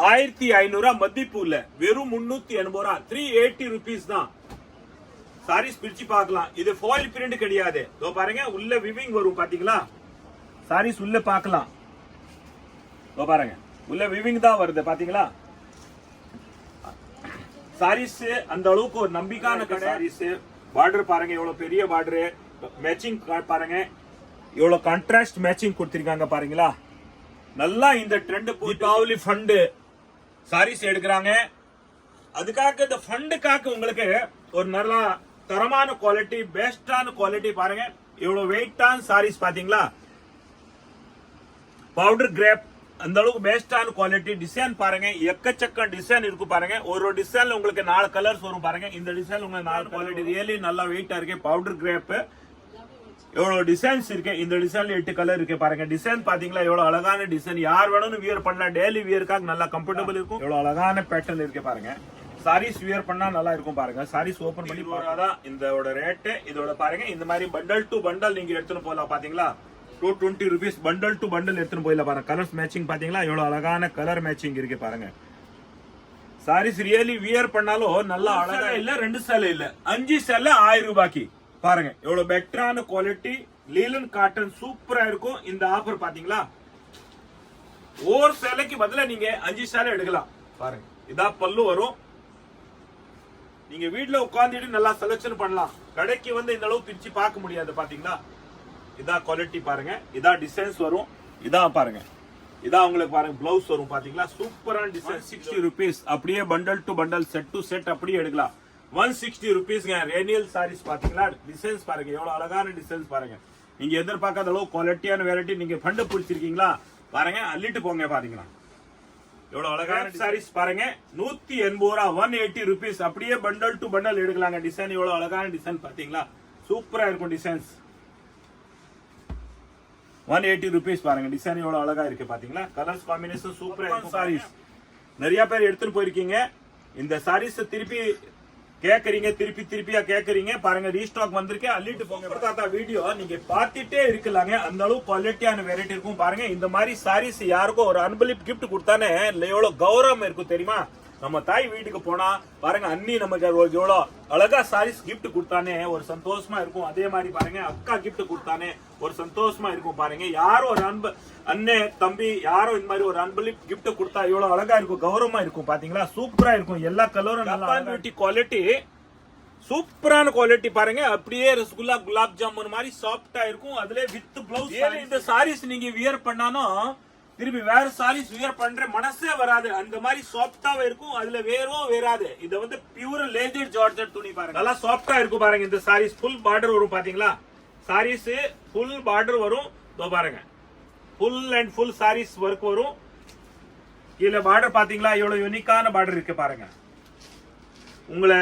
1500 மதிப்பு இல்ல, வெறும் 380 380 ருபீஸ் தான். சாரீஸ் பிரிச்சு பார்க்கலாம். இது ஃபாயில் பிரிண்ட் கிடையாது. இதோ பாருங்க, உள்ள விவிங் வரும் பாத்தீங்களா? சாரீஸ் உள்ள பார்க்கலாம். இதோ பாருங்க, உள்ள விவிங் தான் வருது பாத்தீங்களா? சாரீஸ் அந்த அளவுக்கு ஒரு நம்பிக்கையான சாரீஸ். பார்டர் பாருங்க, எவ்வளவு பெரிய பார்டர். மேட்சிங் பாருங்க, எவ்வளவு கான்ட்ராஸ்ட் மேட்சிங் கொடுத்திருக்காங்க பாருங்களா? நல்லா இந்த ட்ரெண்ட் தீபாவளி ஃபண்ட் சாரீஸ் எடுக்கிறாங்க. அதுக்காக இந்த ஃபண்டுக்காக உங்களுக்கு ஒரு நல்ல தரமான குவாலிட்டி, பெஸ்டான குவாலிட்டி பாருங்க. எவ்வளவு வெயிட்டான சாரீஸ் பாத்தீங்களா? பவுடர் கிரேப் அந்த அளவுக்கு பெஸ்டான குவாலிட்டி. டிசைன் பாருங்க, எக்கச்சக்க டிசைன் இருக்கு பாருங்க. ஒரு டிசைன்ல உங்களுக்கு 4 கலர்ஸ் வரும் பாருங்க. இந்த டிசைன் உங்களுக்கு 4 குவாலிட்டி ரியலி நல்லா வெயிட்டா இருக்கு. பவுடர் கிரேப் எவ்வளவு டிசைன்ஸ் இருக்கு. இந்த டிசைன்ல 8 கலர் இருக்கு பாருங்க. டிசைன் பாத்தீங்களா? எவ்வளவு அழகான டிசைன். யார் வேணும் வியர் பண்ணலாம். டெய்லி வியருக்காக நல்லா கம்ஃபர்டபுள் இருக்கும். எவ்வளவு அழகான பேட்டர்ன் இருக்கு பாருங்க. சாரீஸ் வியர் பண்ணா நல்லா இருக்கும் பாருங்க. சாரீஸ் ஓபன் பண்ணி போறாதான் இதோட ரேட். இதோட பாருங்க, இந்த மாதிரி பண்டல் டு பண்டல் நீங்க எடுத்துட்டு போகலாம் பாத்தீங்களா? 220 ருபீஸ் பண்டல் டு பண்டல் எடுத்துட்டு போயிடலாம் பாருங்க. கலர்ஸ் மேட்சிங் பாத்தீங்களா? எவ்வளவு அழகான கலர் மேட்சிங் இருக்கு பாருங்க. சாரீஸ் ரியலி வியர் பண்ணாலும் நல்லா அழகா இல்ல. 2 சேலை இல்ல, 5 சேலை 1000 ரூபாய்க்கு பாருங்க. எவ்வளவு பெட்டரான குவாலிட்டி. லீலன் காட்டன் சூப்பரா இருக்கும். இந்த ஆஃபர் பாத்தீங்களா? ஒரு சேலைக்கு பதிலா நீங்க 5 சேலை எடுக்கலாம் பாருங்க. இதான் பல்லு வரும். நீங்க வீட்டுல உட்காந்துட்டு நல்லா செலக்ஷன் பண்ணலாம். கடைக்கு வந்து இந்த அளவு பிரிச்சு பார்க்க முடியாது பாத்தீங்களா? இதான் குவாலிட்டி பாருங்க. இதான் டிசைன்ஸ் வரும். இதான் பாருங்க, இதான் உங்களுக்கு பாருங்க பிளவுஸ் வரும் பாத்தீங்களா? சூப்பரான டிசைன். 60 ருபீஸ் அப்படியே bundle to bundle, set to set அப்படியே எடுக்கலாம். 160 ருபீஸ்ங்க. ரேனியல் சாரீஸ் பாத்தீங்களா? டிசைன்ஸ் பாருங்க, எவ்வளவு அழகான டிசைன்ஸ் பாருங்க. நீங்க எதிர்பார்க்காத அளவு குவாலிட்டியான வெரைட்டி. நீங்க ஃபண்ட் பிடிச்சிருக்கீங்களா பாருங்க, அள்ளிட்டு போங்க பாத்தீங்களா? எவ்வளவு அழகான சாரீஸ் பாருங்க. 180 ரூபா, 180 ருபீஸ் அப்படியே பண்டல் டு பண்டல் எடுக்கலாங்க. டிசைன் எவ்வளவு அழகான டிசைன் பாத்தீங்களா? சூப்பரா இருக்கும் டிசைன்ஸ். 180 ருபீஸ் பாருங்க. டிசைன் எவ்வளவு அழகா இருக்கு பாத்தீங்களா? கலர்ஸ் காம்பினேஷன் சூப்பரா இருக்கும். சாரீஸ் நிறைய பேர் எடுத்துட்டு போயிருக்கீங்க. இந்த சாரீஸ் திருப்பி கேக்குறீங்க, திருப்பியா கேக்குறீங்க பாருங்க. ரீஸ்டாக் வந்திருக்கேன், அள்ளிட்டு போங்க. தாத்தா வீடியோ நீங்க பார்த்துட்டே இருக்கலாங்க. அந்த அளவு குவாலிட்டியான வெரைட்டி இருக்கும் பாருங்க. இந்த மாதிரி சாரீஸ் யாருக்கும் ஒரு அன்பளிப்பு கிஃப்ட் கொடுத்தானே எவ்வளவு கௌரவம் இருக்கும் தெரியுமா? நம்ம தாய் வீட்டுக்கு போனா பாருங்க, அண்ணி நமக்கு எவ்வளவு அழகா சாரீஸ் கிஃப்ட் கொடுத்தானே ஒரு சந்தோஷமா இருக்கும். அதே மாதிரி பாருங்க, அக்கா கிஃப்ட் கொடுத்தானே ஒரு சந்தோஷமா இருக்கும் பாருங்க. யாரும் ஒரு அன்பு அண்ணே தம்பி யாரும் இந்த மாதிரி ஒரு அன்பளிப்பு கிஃப்ட் கொடுத்தா எவ்வளவு அழகா இருக்கும், கௌரவமா இருக்கும் பாத்தீங்களா? சூப்பரா இருக்கும். எல்லா கலரும் நல்லா குவாலிட்டி, சூப்பரான குவாலிட்டி பாருங்க. அப்படியே ரசகுல்லா குலாப் ஜாமுன் மாதிரி சாஃப்டா இருக்கும். அதுல வித் பிளவுஸ். இந்த சாரீஸ் நீங்க வியர் பண்ணாலும் திருப்பி வேற சாரீஸ் வியர் பண்ற மனசே வராது. அந்த மாதிரி சாஃப்டாவே இருக்கும். அதுல வேறாது. இது வந்து பியூர் லேதர் ஜார்ஜெட் துணி பாருங்க, நல்லா சாஃப்டா இருக்கும் பாருங்க. இந்த சாரீஸ் ஃபுல் பார்டர் வரும் பாத்தீங்களா? சாரீஸ் ஃபுல் பார்டர் வரும். இதோ பாருங்க, full and full sarees work வரும். கீழே பார்டர் பாத்தீங்களா? எவ்வளவு யூனிக்கான பார்டர் இருக்கு பாருங்க. உங்களை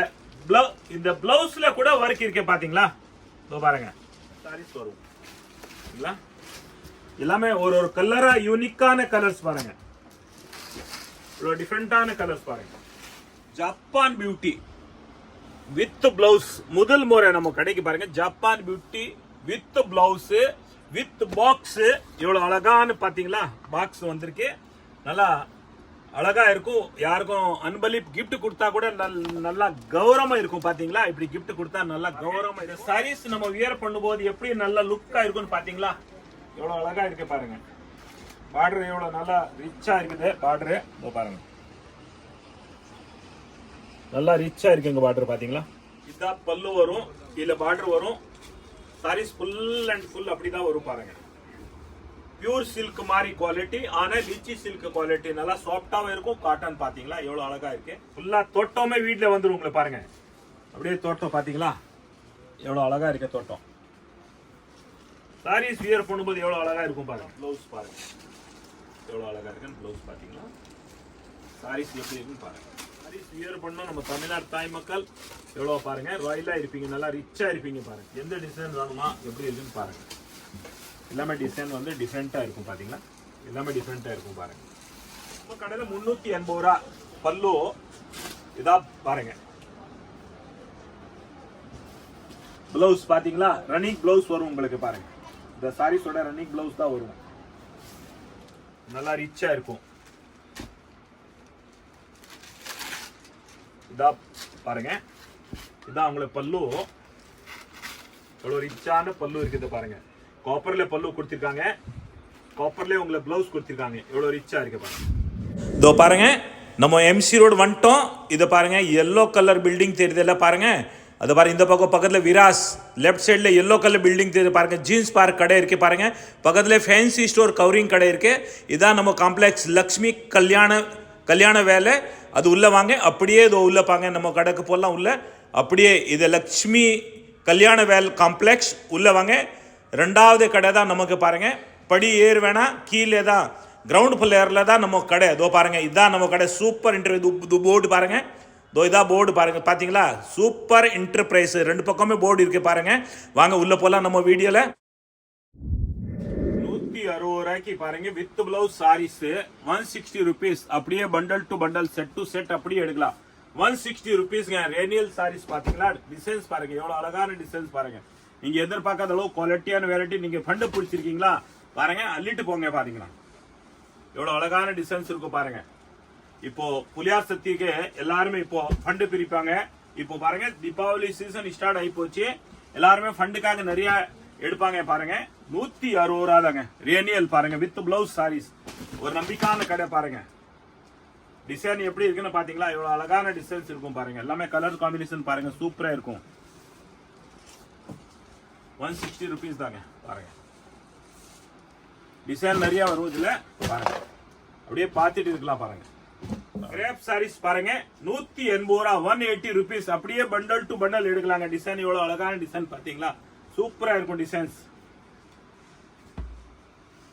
இந்த பிளவுஸ்ல கூட ஒர்க் இருக்கு பாத்தீங்களா? இதோ பாருங்க, சாரீஸ் வரும் எல்லாமே ஒரு கலரா யூனிக்கான கலர்ஸ் பாருங்க. இவ்வளவு டிஃபரெண்டான கலர்ஸ் பாருங்க. ஜப்பான் பியூட்டி வித் பிளவுஸ் முதல் முறை நம்ம கடைக்கு பாருங்க. Japan beauty with blouse with box. எவ்வளவு அழகான பாத்தீங்களா? பாக்ஸ் வந்திருக்கு, நல்லா அழகா இருக்கும். யாருக்கும் அன்பளிப்பு கிஃப்ட் கொடுத்தா கூட நல்லா கௌரவமா இருக்கும் பாத்தீங்களா? இப்படி கிஃப்ட் கொடுத்தா நல்லா கௌரவமா இருக்கும். சாரீஸ் நம்ம வியர் பண்ணும்போது எப்படி நல்லா லுக்கா இருக்கும்னு பாத்தீங்களா? எவ்வளவு அழகா இருக்கு பாருங்க. பார்டர் எவ்வளவு நல்லா ரிச்சா இருக்குது. பார்டர் பாருங்க, நல்லா ரிச்சா இருக்கு. எங்க பார்டர் பாத்தீங்களா? இதுதான் பல்லு வரும், இல்ல பார்டர் வரும். சாரீஸ் ஃபுல் அண்ட் ஃபுல் அப்படிதான் வரும் பாருங்க. பியூர் சில்க் மாதிரி குவாலிட்டி, ஆனா லிச்சி சில்க் குவாலிட்டி. நல்லா சாஃப்டாவே இருக்கும். காட்டன் பாத்தீங்களா? எவ்வளவு அழகா இருக்கு. ஃபுல்லா தோட்டமே வீட்டுல வந்துடும் உங்களுக்கு பாருங்க. அப்படியே தோட்டம் பாத்தீங்களா? எவ்வளவு அழகா இருக்கு தோட்டம். சாரீஸ் வியர் பண்ணும்போது எவ்வளவு அழகா இருக்கும் பாருங்க. ப்ளவுஸ் பாருங்க, எவ்வளவு அழகா இருக்குன்னு ப்ளவுஸ் பாத்தீங்களா? சாரீஸ் எப்படி இருக்குன்னு பாருங்க. சாரீஸ் வியர் பண்ணோம் நம்ம தமிழ்நாடு தாய் மக்கள் எவ்வளவு பாருங்க ராயலா இருப்பீங்க, நல்லா ரிச்சா இருப்பீங்க பாருங்க. எந்த டிசைன் வேணுமா எப்படி இருக்குன்னு பாருங்க. எல்லாமே டிசைன் வந்து டிஃப்ரெண்டா இருக்கும் பாத்தீங்களா? எல்லாமே டிஃப்ரெண்டா இருக்கும் பாருங்க. நம்ம கடையில 380 ரூபா பல்லு. இதா பாருங்க, பிளவுஸ் பாத்தீங்களா? ரன்னிங் பிளவுஸ் வரும் உங்களுக்கு பாருங்க. இந்த சாரீஸோட ரன்னிங் பிளவுஸ் தான் வரும். நல்லா ரிச்சா இருக்கும். இதா பாருங்க, இதான் உங்களுக்கு பல்லு. எவ்வளவு ரிச்சான பல்லு இருக்குது பாருங்க. காப்பர்ல பல்லு கொடுத்திருக்காங்க, காப்பர்ல உங்களுக்கு பிளவுஸ் கொடுத்திருக்காங்க. எவ்வளவு ரிச்சா இருக்கு பாருங்க. இதோ பாருங்க, நம்ம எம்சி ரோடு வந்துட்டோம். இதை பாருங்க, எல்லோ கலர் பில்டிங் தெரியுதுல்ல பாருங்க. அது பாருங்க, இந்த பக்கம் பக்கத்துல விராஸ், லெஃப்ட் சைடுல எல்லோ கலர் பில்டிங் தெரியுது பாருங்க. ஜீன்ஸ் பார்க் கடை இருக்கு பாருங்க. பக்கத்துல ஃபேன்சி ஸ்டோர் கவரிங் கடை இருக்கு. இதான் நம்ம காம்ப்ளெக்ஸ் லக்ஷ்மி கல்யாண வேலை. அது உள்ள வாங்க, அப்படியே இது உள்ள பாங்க, நம்ம கடைக்கு போடலாம் உள்ள. அப்படியே இது லக்ஷ்மி கல்யாண வேல் காம்ப்ளெக்ஸ் உள்ள வாங்க. ரெண்டாவது கடை தான் நமக்கு பாருங்க. படி ஏறு வேணாம், கீழே தான் கிரவுண்ட் ஃப்ளோரில் தான் நம்ம கடை. இதோ பாருங்க, இதுதான் நம்ம கடை. சூப்பர் இன்டர்வியூ போர்டு பாருங்க. இதோ இதான் போர்டு பாருங்க, பாத்தீங்களா? சூப்பர் என்டர்பிரைஸ், ரெண்டு பக்கமே போர்டு இருக்கு பாருங்க. வாங்க உள்ள போலாம் நம்ம வீடியோல. 160 ரூபாய்க்கு பாருங்க வித் பிளவுஸ் சாரீஸ் 160 rupees. அப்படியே bundle to bundle, set to set அப்படியே எடுக்கலாம். 160 rupees. ரேனியல் சாரீஸ் பாத்தீங்களா? டிசைன்ஸ் பாருங்க, எவ்வளவு அழகான டிசைன்ஸ் பாருங்க. நீங்க எதிர்பார்க்காத அளவு குவாலிட்டியான வெரைட்டி. நீங்க ஃபண்ட் பிடிச்சிருக்கீங்களா பாருங்க, அள்ளிட்டு போங்க. பாத்தீங்களா எவ்வளவு அழகான டிசைன்ஸ் இருக்கும் பாருங்க. இப்போ புலியார் சக்திக்கு எல்லாருமே இப்போ ஃபண்ட் பிரிப்பாங்க. இப்போ பாருங்க, தீபாவளி சீசன் ஸ்டார்ட் ஆகி போச்சு. எல்லாருமே ஃபண்டுக்காக நிறைய எடுப்பாங்க பாருங்க. 160 ரூபா தாங்க ரேனியல் பாருங்க வித் பிளவுஸ் சாரீஸ். ஒரு நம்பிக்கையான கடை பாருங்க. டிசைன் எப்படி இருக்குன்னு பாத்தீங்களா? எவ்வளவு அழகான டிசைன்ஸ் இருக்கும் பாருங்க. எல்லாமே கலர் காம்பினேஷன் பாருங்க, சூப்பரா இருக்கும். 160 rupees தாங்க பாருங்க. டிசைன் நிறைய வரும் இதுல பாருங்க, அப்படியே பார்த்துட்டு இருக்கலாம் பாருங்க. கிரேப் சாரீஸ் பாருங்க 180 ரூபா, 180 rupees. அப்படியே பண்டல் டு பண்டல் எடுக்கலாங்க. டிசைன் எவ்வளவு அழகான டிசைன் பாத்தீங்களா? சூப்பரா இருக்கும் டிசைன்ஸ்.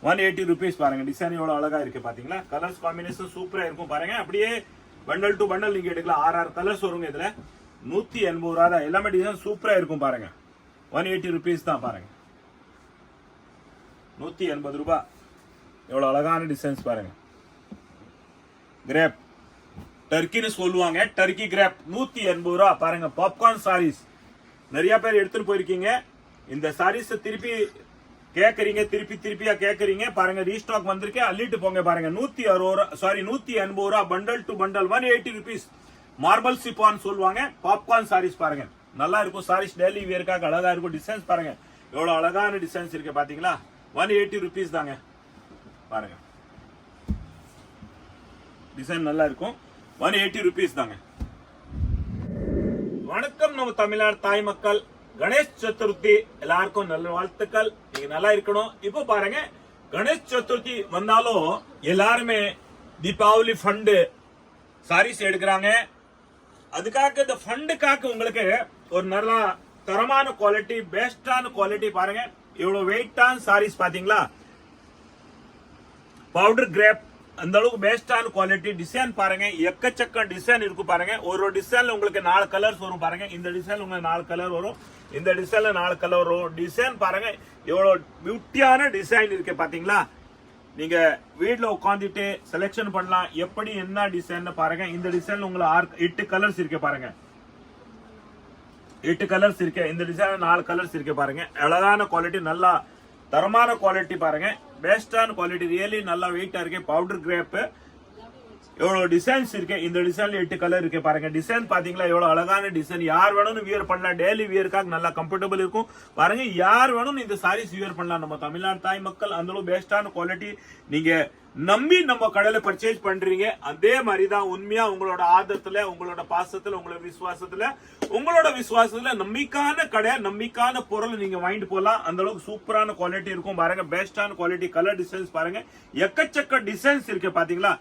180 rupees பாருங்க. டிசைன் எவ்வளவு அழகா இருக்கு பாத்தீங்களா? கலர்ஸ் காம்பினேஷன் சூப்பரா இருக்கும் பாருங்க. அப்படியே பண்டல் டு பண்டல் நீங்க எடுக்கலாம். 6 கலர்ஸ் வருங்க இதுல. 180 ரூபா தான். எல்லாமே டிசைன் சூப்பரா இருக்கும் பாருங்க. 180 rupees தான் பாருங்க. 180 ரூபாய். எவ்வளவு அழகான டிசைன்ஸ் பாருங்க. கிரேப் டர்க்கின்னு சொல்லுவாங்க, டர்க்கி கிரேப் 180 ரூபா பாருங்க. பாப்கார்ன் சாரீஸ் நிறைய பேர் எடுத்துட்டு போயிருக்கீங்க. இந்த சாரீஸ் திருப்பி கேக்குறீங்க, திருப்பியா கேக்குறீங்க பாருங்க. ரீஸ்டாக் வந்திருக்கு, அள்ளிட்டு போங்க பாருங்க. 180 ரூபா bundle to bundle. 180 rupees. Marble சிப்பான் சொல்லுவாங்க. பாப்கார்ன் சாரீஸ் பாருங்க, நல்லா இருக்கும். சாரீஸ் டெய்லி வேர்க்காக அழகா இருக்கும். டிசைன்ஸ் பாருங்க, எவ்வளவு அழகான டிசைன்ஸ் இருக்கு பாத்தீங்களா? 180 rupees தாங்க பாருங்க. டிசைன் நல்லா இருக்கும். 180 rupees தாங்க. வணக்கம் நம்ம தமிழ்நாடு தாய் மக்கள். கணேஷ் சதுர்த்தி எல்லாருக்கும் நல்ல வாழ்த்துக்கள். நீங்க நல்லா இருக்கணும். இப்போ பாருங்க, கணேஷ் சதுர்த்தி வந்தாலும் எல்லாருமே தீபாவளி ஃபண்ட் சாரீஸ் எடுக்கிறாங்க. அதுக்காக இந்த ஃபண்டுக்காக உங்களுக்கு ஒரு நல்ல தரமான குவாலிட்டி, பெஸ்டான குவாலிட்டி பாருங்க. எவ்வளவு வெயிட்டான சாரீஸ் பாத்தீங்களா? பவுடர் கிரேப் அந்த அளவுக்கு பெஸ்டான குவாலிட்டி. டிசைன் பாருங்க, எக்கச்சக்க டிசைன் இருக்கு பாருங்க. ஒரு டிசைன்ல உங்களுக்கு 4 கலர்ஸ் வரும் பாருங்க. இந்த டிசைன்ல உங்களுக்கு 4 கலர் வரும். இந்த டிசைன்ல 4 கலர் வரும். டிசைன் பாருங்க, எவ்வளவு பியூட்டியான டிசைன் இருக்கு பாத்தீங்களா? நீங்க வீட்ல உட்காந்துட்டு செலக்ஷன் பண்ணலாம். எப்படி என்ன டிசைன் பாருங்க. இந்த டிசைன்ல உங்களுக்கு 8 கலர்ஸ் இருக்கு பாருங்க. 8 கலர்ஸ் இருக்கு. இந்த டிசைன்ல 4 கலர்ஸ் இருக்கு பாருங்க. அழகான குவாலிட்டி, நல்லா தரமான குவாலிட்டி பாருங்க. பெஸ்டான குவாலிட்டி, ரியலி நல்லா வெயிட்டா இருக்கு. பவுடர் கிரேப் எவ்வளவு டிசைன்ஸ் இருக்கு. இந்த டிசைன்ல 8 கலர் இருக்கு பாருங்க. டிசைன் பாத்தீங்களா? எவ்வளவு அழகான டிசைன். யார் வேணும் வியர் பண்ணலாம். டெய்லி வியர்க்காக நல்லா கம்ஃபர்டபுள் இருக்கும் பாருங்க. யார் வேணும் இந்த சாரீஸ் வியர் பண்ணலாம். நம்ம தமிழ்நாடு தாய் மக்கள் அந்த அளவு பெஸ்டான குவாலிட்டி. நீங்க நம்பி நம்ம கடையில பர்ச்சேஸ் பண்றீங்க. அதே மாதிரிதான் உண்மையா உங்களோட ஆதரத்துல, உங்களோட பாசத்துல, உங்களோட விசுவாசத்துல நம்பிக்கையான கடை, நம்பிக்கையான பொருள் நீங்க வாங்கிட்டு போலாம். அந்த அளவுக்கு சூப்பரான குவாலிட்டி இருக்கும் பாருங்க. பெஸ்டான குவாலிட்டி. கலர் டிசைன்ஸ் பாருங்க, எக்கச்சக்க டிசைன்ஸ் இருக்கு பாத்தீங்களா?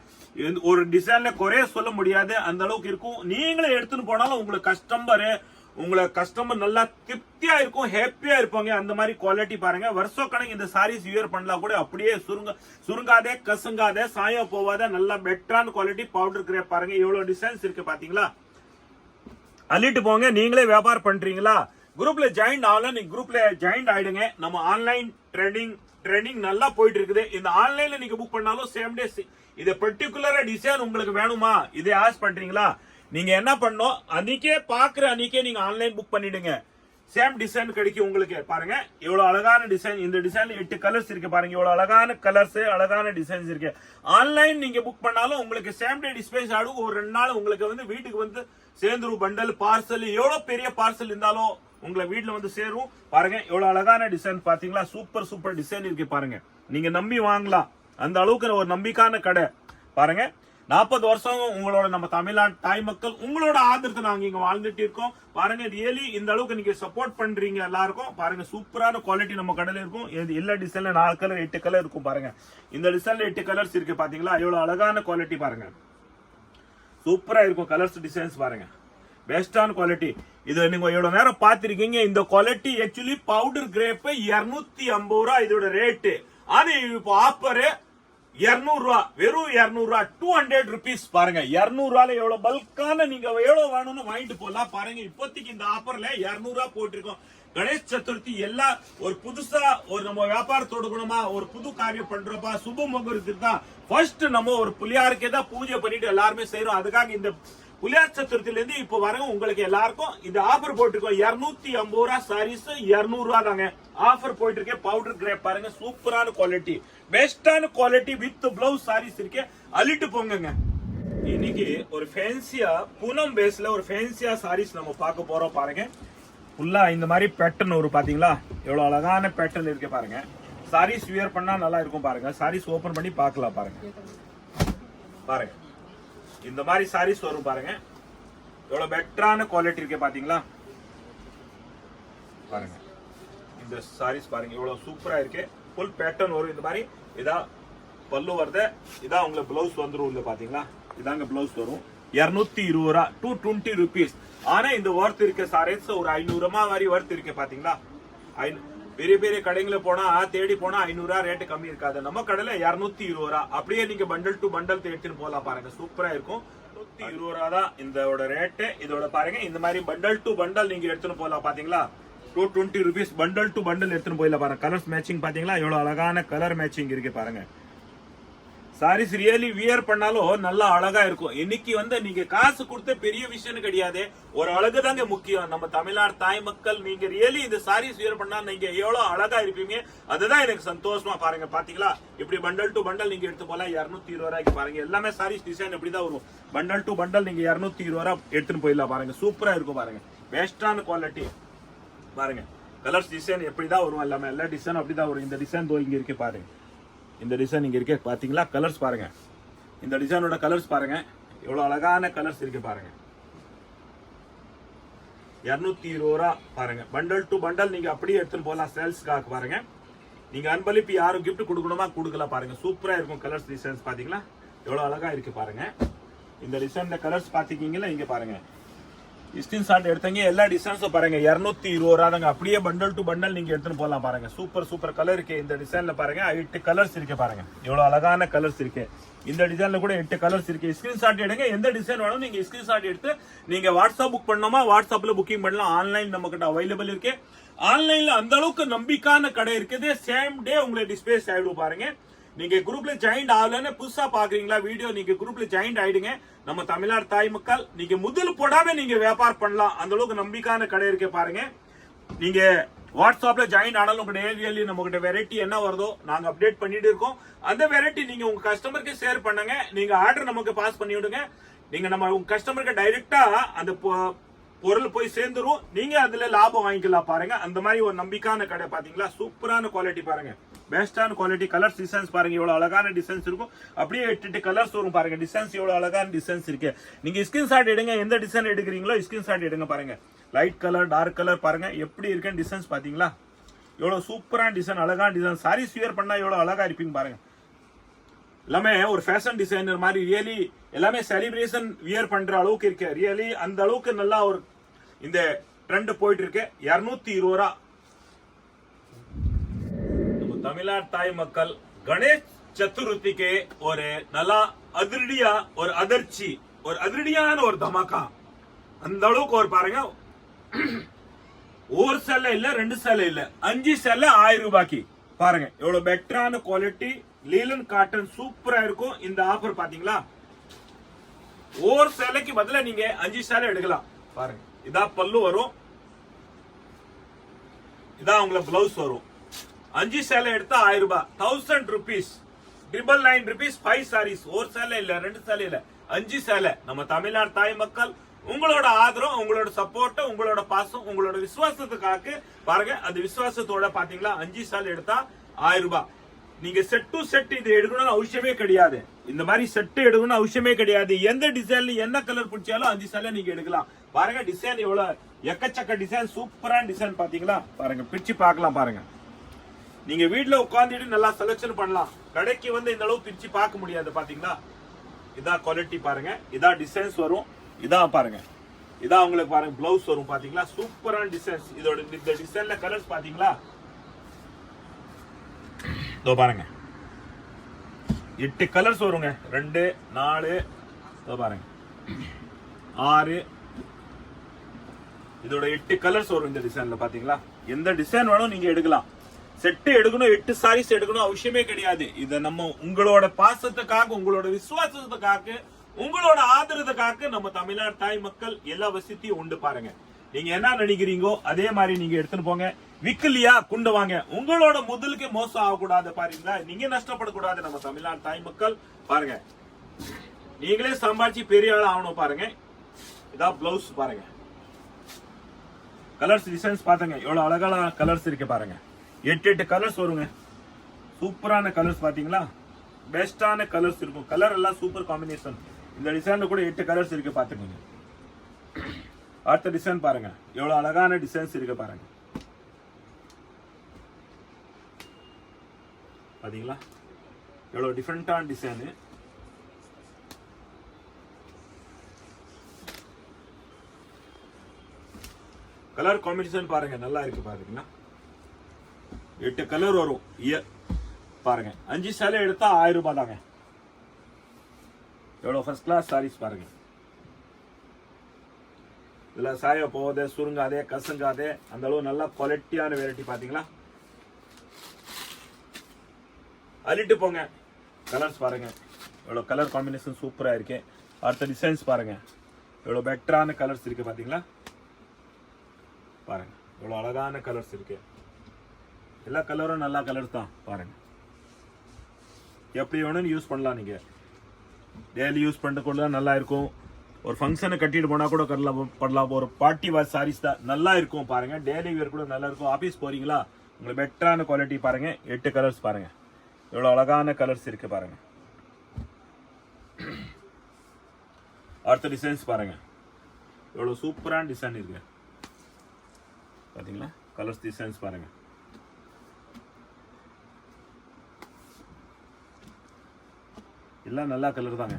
ஒரு டிசைன்ல குறைய சொல்ல முடியாது, அந்த அளவுக்கு இருக்கும். நீங்களே எடுத்துட்டு போனாலும் உங்களுக்கு கஸ்டமர் நல்லா திருப்தியா இருக்கும், ஹாப்பியா இருப்பாங்க. அந்த மாதிரி குவாலிட்டி பாருங்க. வருஷ கணக்கு இந்த சாரீஸ் வியர் பண்ணலாம் கூட. அப்படியே சுருங்காதே, கசங்காதே, சாயம் போவாத, நல்லா பெட்டரான குவாலிட்டி. பவுடர் கிரேப் பாருங்க, எவ்வளவு டிசைன்ஸ் இருக்கு பாத்தீங்களா? அள்ளிட்டு போங்க. நீங்களே வியாபாரம் பண்றீங்களா? குரூப்ல ஜாயின் ஆகல, நீங்க குரூப்ல ஜாயின் ஆயிடுங்க. நம்ம ஆன்லைன் ட்ரெண்டிங் நல்லா போயிட்டு இருக்குது. இந்த ஆன்லைன்ல நீங்க புக் பண்ணாலும் சேம் டே. இது பர்டிகுலரா டிசைன் உங்களுக்கு வேணுமா, இதை ஆஸ் பண்றீங்களா? நீங்க என்ன பண்ணணும், அன்னைக்கே பாக்குற அன்னைக்கே நீங்க ஆன்லைன் புக் பண்ணிடுங்க. சேம் டிசைன் கிடைக்கும் உங்களுக்கு. பாருங்க எவ்வளவு அழகான டிசைன். இந்த டிசைன்ல 8 கலர்ஸ் இருக்கு பாருங்க. எவ்வளவு அழகான கலர்ஸ், அழகான டிசைன்ஸ் இருக்கு. ஆன்லைன் நீங்க புக் பண்ணாலும் உங்களுக்கு சேம் டே டிஸ்பேச் ஆகும். ஒரு 2 நாள் உங்களுக்கு வந்து வீட்டுக்கு வந்து சேர்ந்துரும். பண்டல் பார்சல் எவ்வளவு பெரிய பார்சல் இருந்தாலும் உங்களை வீட்டுல வந்து சேரும். பாருங்க எவ்வளவு அழகான டிசைன் பாத்தீங்களா. சூப்பர் சூப்பர் டிசைன் இருக்கு பாருங்க. நீங்க நம்பி வாங்கலாம். அந்த அளவுக்கு ஒரு நம்பிக்கையான கடை. பாருங்க 40 வருஷம் உங்களோட நம்ம தமிழ்நாடு தாய் மக்கள் உங்களோட ஆதரத்தை நாங்க இங்க வாழ்ந்துட்டு இருக்கோம். பாருங்க ரியலி இந்த அளவுக்கு நீங்க சப்போர்ட் பண்றீங்க எல்லாருக்கும். பாருங்க சூப்பரான குவாலிட்டி நம்ம கடையில இருக்கும். எல்லா டிசைன்ல 4 கலர் 8 கலர் இருக்கும் பாருங்க. இந்த டிசைன்ல 8 கலர்ஸ் இருக்கு பாத்தீங்களா. எவ்வளவு அழகான குவாலிட்டி பாருங்க. சூப்பரா இருக்கும் கலர்ஸ் டிசைன்ஸ் பாருங்க. பெஸ்டான குவாலிட்டி. இது நீங்க எவ்வளவு நேரம் பாத்திருக்கீங்க. இந்த குவாலிட்டி ஆக்சுவலி பவுடர் கிரேப் 250 ரூபாய் இதோட ரேட்டு. ஆனா இப்போ ஆஃபர் 200 ரூபாய், வெறும் 200 ரூபாய், 200 rupees பாருங்க. 200 ரூபாயில எவ்வளவு பல்கான நீங்க எவ்வளவு வேணும்னு வாங்கிட்டு போலாம். பாருங்க இப்போதைக்கு இந்த ஆஃபர்ல 200 ரூபாய் போட்டிருக்கோம். கணேஷ் சதுர்த்தி எல்லாம் ஒரு புதுசா ஒரு நம்ம வியாபாரம் தொடங்கணுமா, ஒரு புது காரியம் பண்றப்பா, சுப முகூர்த்தத்துக்கு தான் ஃபர்ஸ்ட் நம்ம ஒரு புள்ளியாருக்கே தான் பூஜை பண்ணிட்டு எல்லாருமே செய்யறோம். அதுக்காக இந்த புலியார் சதுர்த்தில இருந்து இப்போ வரங்க உங்களுக்கு எல்லாருக்கும் இந்த ஆஃபர் போட்டிருக்கோம். 250 ரூபாய் சாரீஸ் 200 ரூபாய் தாங்க ஆஃபர் போயிட்டு இருக்கேன். பவுடர் கிரேப் பாருங்க சூப்பரான குவாலிட்டி, பெஸ்டான குவாலிட்டி வித் பிளவுஸ் சாரீஸ் இருக்கு. அள்ளிட்டு போங்க. இன்னைக்கு ஒரு ஃபேன்சியா பூனம் பேஸ்ல ஒரு ஃபேன்சியா சாரீஸ் நம்ம பார்க்க போறோம். பாருங்க ஃபுல்லா இந்த மாதிரி பேட்டர்ன் ஒரு பாத்தீங்களா எவ்வளவு அழகான பேட்டர்ன் இருக்கு பாருங்க. சாரீஸ் வியர் பண்ணா நல்லா இருக்கும் பாருங்க. சாரீஸ் ஓபன் பண்ணி பார்க்கலாம் பாருங்க. பாருங்க இந்த மாதிரி சாரீஸ் வரும் பாருங்க. எவ்வளவு பெட்டரான குவாலிட்டி இருக்கு பாத்தீங்களா. பாருங்க இந்த சாரீஸ் பாருங்க எவ்வளவு சூப்பரா இருக்கு. ஃபுல் பேட்டர்ன் வரும் இந்த மாதிரி. இதா பல்லு வருது, இதா உங்களுக்கு பிளவுஸ் வந்துரும். இல்ல பாத்தீங்களா இதாங்க பிளவுஸ் வரும். 220 ரூபாய், 220 rupees. ஆனா இந்த ஒர்த் இருக்க சாரீஸ் ஒரு 500 ரூபாய் மாதிரி ஒர்த் இருக்கு பாத்தீங்களா. பெரிய பெரிய கடைங்கள போனா தேடி போனா 500 ரூபாய் ரேட் கம்மி இருக்காது. நம்ம கடையில 220 ரூபாய். அப்படியே நீங்க பண்டல் டு பண்டல் எடுத்துட்டு போலாம் பாருங்க. சூப்பரா இருக்கும். 220 ரூபாய் தான் இதோட ரேட். இதோட பாருங்க இந்த மாதிரி பண்டல் டு பண்டல் நீங்க எடுத்துட்டு போலாம் பாத்தீங்களா. 220 rupees பண்டல் டு பண்டல் எடுத்துட்டு போயிடலாம் பாருங்க. கலர்ஸ் மேட்சிங் பாத்தீங்களா எவ்வளவு அழகான கலர் மேட்சிங் இருக்கு பாருங்க. சாரீஸ் ரியலி வியர் பண்ணாலும் நல்லா அழகா இருக்கும். இன்னைக்கு வந்து நீங்க காசு கொடுத்த பெரிய விஷயம் கிடையாது, ஒரு அழகு தாங்க முக்கியம். நம்ம தமிழ்நாடு தாய் மக்கள் நீங்க ரியலி இந்த சாரீஸ் வியர் பண்ணா நீங்க எவ்வளவு அழகா இருப்பீங்க. அதுதான் எனக்கு சந்தோஷமா. பாருங்க பாத்தீங்களா இப்படி பண்டல் டு பண்டல் நீங்க எடுத்து போலாம் 220 ரூபாய்க்கு. பாருங்க எல்லாமே சாரீஸ் டிசைன் எப்படிதான் வரும். பண்டல் டு பண்டல் நீங்க 220 ரூபாய் எடுத்துன்னு போயிடலாம் பாருங்க. சூப்பரா இருக்கும் பாருங்க. பெஸ்டான குவாலிட்டி பாருங்க. கலர்ஸ் டிசைன் எப்படிதான் வரும். எல்லாமே எல்லா டிசைன் அப்படிதான் வரும். இந்த டிசைன் இங்க இருக்கு பாருங்க. இந்த டிசைன் இங்க இருக்கு பாத்தீங்களா. கலர்ஸ் பாருங்க. இந்த டிசைனோட கலர்ஸ் பாருங்க எவ்வளவு அழகான கலர்ஸ் இருக்கு பாருங்க. 220 ரூபாய் பாருங்க. பண்டல் டு பண்டல் நீங்க அப்படியே எடுத்துன்னு போலாம் சேல்ஸ்க்காக பாருங்க. நீங்க அன்பளிப்பு யாரும் கிஃப்ட் கொடுக்கணுமா கொடுக்கலாம் பாருங்க. சூப்பரா இருக்கும் கலர்ஸ் டிசைன்ஸ் பாத்தீங்களா எவ்வளவு அழகா இருக்கு பாருங்க. இந்த டிசைன்ல கலர்ஸ் பாத்தீங்களா இங்க பாருங்க. ஸ்கிரீன் ஷாட் எடுத்தீங்க எல்லா டிசைன்ஸும் பாருங்க 220 ரூபாய் தாங்க. அப்படியே பண்டல் டு பண்டல் நீங்க எடுத்துன்னு போலாம் பாருங்க. சூப்பர் சூப்பர் கலர் இருக்கு இந்த டிசைன்ல பாருங்க. 8 கலர்ஸ் இருக்கு பாருங்க. எவ்வளவு அழகான கலர்ஸ் இருக்கு. இந்த டிசைன்ல கூட 8 கலர்ஸ் இருக்கு. ஸ்கிரீன் ஷாட் எடுங்க. எந்த டிசைன் வேணும் நீங்க ஸ்கிரீன் ஷாட் எடுத்து நீங்க வாட்ஸ்அப் புக் பண்ணணுமா வாட்ஸ்அப்ல புக்கிங் பண்ணலாம். ஆன்லைன் நம்ம கிட்ட அவைலபிள் இருக்கு. ஆன்லைன்ல அந்த அளவுக்கு நம்பிக்கையான கடை இருக்குது. சேம் டே உங்களுக்கு டிஸ்பேச் ஆயிடும் பாருங்க. நீங்க குரூப்ல ஜாயின் ஆகலன்னு புதுசா பாக்குறீங்களா வீடியோ, நீங்க குரூப்ல ஜாயின் ஆயிடுங்க. நம்ம தமிழ்நாடு தாய் மக்கள் நீங்க முதல் போடாம நீங்க வியாபாரம் பண்ணலாம். அந்த அளவுக்கு நம்பிக்கையான கடை இருக்கு பாருங்க. நீங்க வாட்ஸ்அப்ல ஜாயின் ஆனாலும் உங்க ஏரியால நம்ம கிட்ட வெரைட்டி என்ன வருதோ நாங்க அப்டேட் பண்ணிட்டு இருக்கோம். அந்த வெரைட்டி நீங்க உங்க கஸ்டமருக்கு ஷேர் பண்ணுங்க. நீங்க ஆர்டர் நமக்கு பாஸ் பண்ணி விடுங்க. நீங்க நம்ம உங்க கஸ்டமருக்கு டைரக்டா அந்த பொருள் போய் சேர்ந்துரும். நீங்க அதுல லாபம் வாங்கிக்கலாம் பாருங்க. அந்த மாதிரி ஒரு நம்பிக்கையான கடை பாத்தீங்களா. சூப்பரான குவாலிட்டி பாருங்க. பெஸ்டான குவாலிட்டி. கலர் டிசைன்ஸ் பாருங்க எவ்வளவு அழகான டிசைன்ஸ் இருக்கும். அப்படியே 8 கலர்ஸ் வரும் பாருங்க. டிசைன்ஸ் எவ்வளவு அழகான டிசைன்ஸ் இருக்கு. நீங்க ஸ்கிரீன்ஷாட் எடுங்க. எந்த டிசைன் எடுக்கிறீங்களோ ஸ்கிரீன்ஷாட் எடுங்க பாருங்க. லைட் கலர் டார்க் கலர் பாருங்க எப்படி இருக்கு டிசைன்ஸ் பாத்தீங்களா. எவ்வளவு சூப்பரான டிசைன் அழகான டிசைன். சாரீஸ் வியர் பண்ணா எவ்வளவு அழகா இருப்பீங்க பாருங்க. எல்லாமே ஒரு ஃபேஷன் டிசைனர் மாதிரி ரியலி எல்லாமே செலிப்ரேஷன் வியர் பண்ற அளவுக்கு இருக்கு. ரியலி அந்த அளவுக்கு நல்லா ஒரு இந்த ட்ரெண்ட் போயிட்டு இருக்கு. 220 ரூபாய். நம்ம தமிழ்நாடு தாய் மக்கள் கணேஷ் சதுர்த்திக்கு ஒரு நல்லா அதிரடியா ஒரு அதிர்ச்சி ஒரு அதிரடியான ஒரு தமாக்கா அந்த அளவுக்கு ஒரு பாருங்க. ஒரு சேலை இல்ல 2 சேலை இல்ல 5 சேலை 1000 ரூபாய்க்கு பாருங்க. எவ்வளவு பெட்டரான குவாலிட்டி லீலன் காட்டன் சூப்பரா இருக்கும். இந்த ஆஃபர் பாத்தீங்களா. ஒரு சேலைக்கு பதிலா நீங்க 5 சேலை எடுக்கலாம் பாருங்க. இதா பல்லு வரும். இதான் உங்களுக்கு பிளவுஸ் வரும். 5 சேலை எடுத்தா 1000 ரூபாய், 1000 rupees, 999 rupees, 5 sarees. ஒரு சேலை இல்ல, 2 சேலை இல்ல, 5 சேலை. நம்ம தமிழ்நாடு தாய் மக்கள் உங்களோட ஆதரவு, உங்களோட சப்போர்ட், உங்களோட பாசம், உங்களோட விசுவாசத்துக்காக பாருங்க. அந்த விசுவாசத்தோட பாத்தீங்களா 5 சேலை எடுத்தா 1000 ரூபாய். நீங்க செட் டு செட் இது எடுக்கணும்னு அவசியமே கிடையாது. இந்த மாதிரி செட் எடுக்கணும்னு அவசியமே கிடையாது. எந்த டிசைன்ல என்ன கலர் பிடிச்சாலும் 5 சேலை நீங்க எடுக்கலாம். பாருங்க டிசைன் எவ்வளவு எக்கச்சக்க டிசைன், சூப்பரான டிசைன் பாத்தீங்களா. பாருங்க பிரிச்சு பார்க்கலாம். பாருங்க நீங்க வீட்டுல உட்காந்துட்டு நல்லா செலக்ஷன் பண்ணலாம். கடைக்கு வந்து இந்த அளவு பிரிச்சு பார்க்க முடியாது. பாத்தீங்களா இதான் குவாலிட்டி பாருங்க. இதான் டிசைன்ஸ் வரும். இதான் பாருங்க, இதான் உங்களுக்கு பாருங்க பிளவுஸ் வரும். பாத்தீங்களா சூப்பரான டிசைன்ஸ். இதோட இந்த டிசைன்ல கலர்ஸ் பாத்தீங்களா, இதோ பாருங்க 8 கலர்ஸ் வருங்க. 2 4 இதோ பாருங்க 6, இதோட 8 கலர்ஸ் வரும் இந்த டிசைன்ல. பாத்தீங்களா எந்த டிசைன் வேணும் நீங்க எடுக்கலாம். செட்டு எடுக்கணும், 8 சாரீஸ் எடுக்கணும் அவசியமே கிடையாது. இத நம்ம உங்களோட பாசத்துக்காக, உங்களோட விசுவாசத்துக்காக, உங்களோட ஆதரவுக்காக நம்ம தமிழ்நாடு தாய் மக்கள் எல்லா வசதியும் உண்டு. பாருங்க நீங்க என்ன நினைக்கிறீங்களோ அதே மாதிரி நீங்க எடுத்துட்டு போங்க. விக்கலியா குண்டு வாங்க. உங்களோட முதலுக்கு மோசம் ஆகக்கூடாது. பாருங்களா நீங்க நஷ்டப்படக்கூடாது. நம்ம தமிழ்நாடு தாய் மக்கள் பாருங்க நீங்களே சம்பாதிச்சு பெரிய ஆள் ஆகணும். பாருங்க இதான் பிளவுஸ். பாருங்க கலர்ஸ் டிசைன்ஸ் பாருங்க எவ்வளவு அழகான கலர்ஸ் இருக்கு. பாருங்க 8 கலர்ஸ் வருங்க. சூப்பரான கலர்ஸ் பாத்தீங்களா, பெஸ்டான கலர்ஸ் இருக்கும். கலர் எல்லாம் சூப்பர் காம்பினேஷன். இந்த டிசைன்ல கூட 8 கலர்ஸ் இருக்கு. பாத்துக்கோங்க. அடுத்த டிசைன் பாருங்க எவ்வளவு அழகான டிசைன்ஸ் இருக்கு. பாருங்க பாத்தீங்களா எவ்வளவு டிஃபரெண்டான டிசைன். கலர் காம்பினேஷன் பாருங்க நல்லா இருக்கு. பாத்தீங்கன்னா 8 கலர் வரும். பாருங்க 5 சேலை எடுத்தா 1000 ரூபாய் தாங்க. எவ்வளவு ஃபர்ஸ்ட் கிளாஸ் சாரீஸ் பாருங்க. இதுல சாய போகாதே, சுருங்காதே, கசங்காதே, அந்த அளவு நல்ல குவாலிட்டியான வெரைட்டி. பாத்தீங்களா அள்ளிட்டு போங்க. கலர்ஸ் பாருங்க எவ்வளவு கலர் காம்பினேஷன் சூப்பரா இருக்கு. அடுத்த டிசைன்ஸ் பாருங்க எவ்வளவு பெட்டரான கலர்ஸ் இருக்கு. பாத்தீங்களா பாருங்க எவ்வளவு அழகான கலர்ஸ் இருக்கு. எல்லா கலரும் நல்ல கலர்ஸ் தான். பாருங்க எப்படி வேணும்னு யூஸ் பண்ணலாம். நீங்க டெய்லி யூஸ் பண்ணிட்டு நல்லா இருக்கும். ஒரு ஃபங்க்ஷனை கட்டிட்டு போனா கூட பண்ணலாம். ஒரு பார்ட்டி வேர் சாரீஸ் தான் நல்லா இருக்கும். பாருங்க டெய்லி வேர் கூட நல்லா இருக்கும். ஆபீஸ் போறீங்களா உங்களுக்கு பெட்டரான குவாலிட்டி. பாருங்க 8 கலர்ஸ் பாருங்க எவ்வளவு அழகான கலர்ஸ் இருக்கு. பாருங்க அடுத்த டிசைன்ஸ் பாருங்க எவ்வளவு சூப்பரான டிசைன் இருக்கு. பாத்தீங்களா கலர்ஸ் டிசைன்ஸ் பாருங்க. எல்லாம் நல்லா கலர் தாங்க.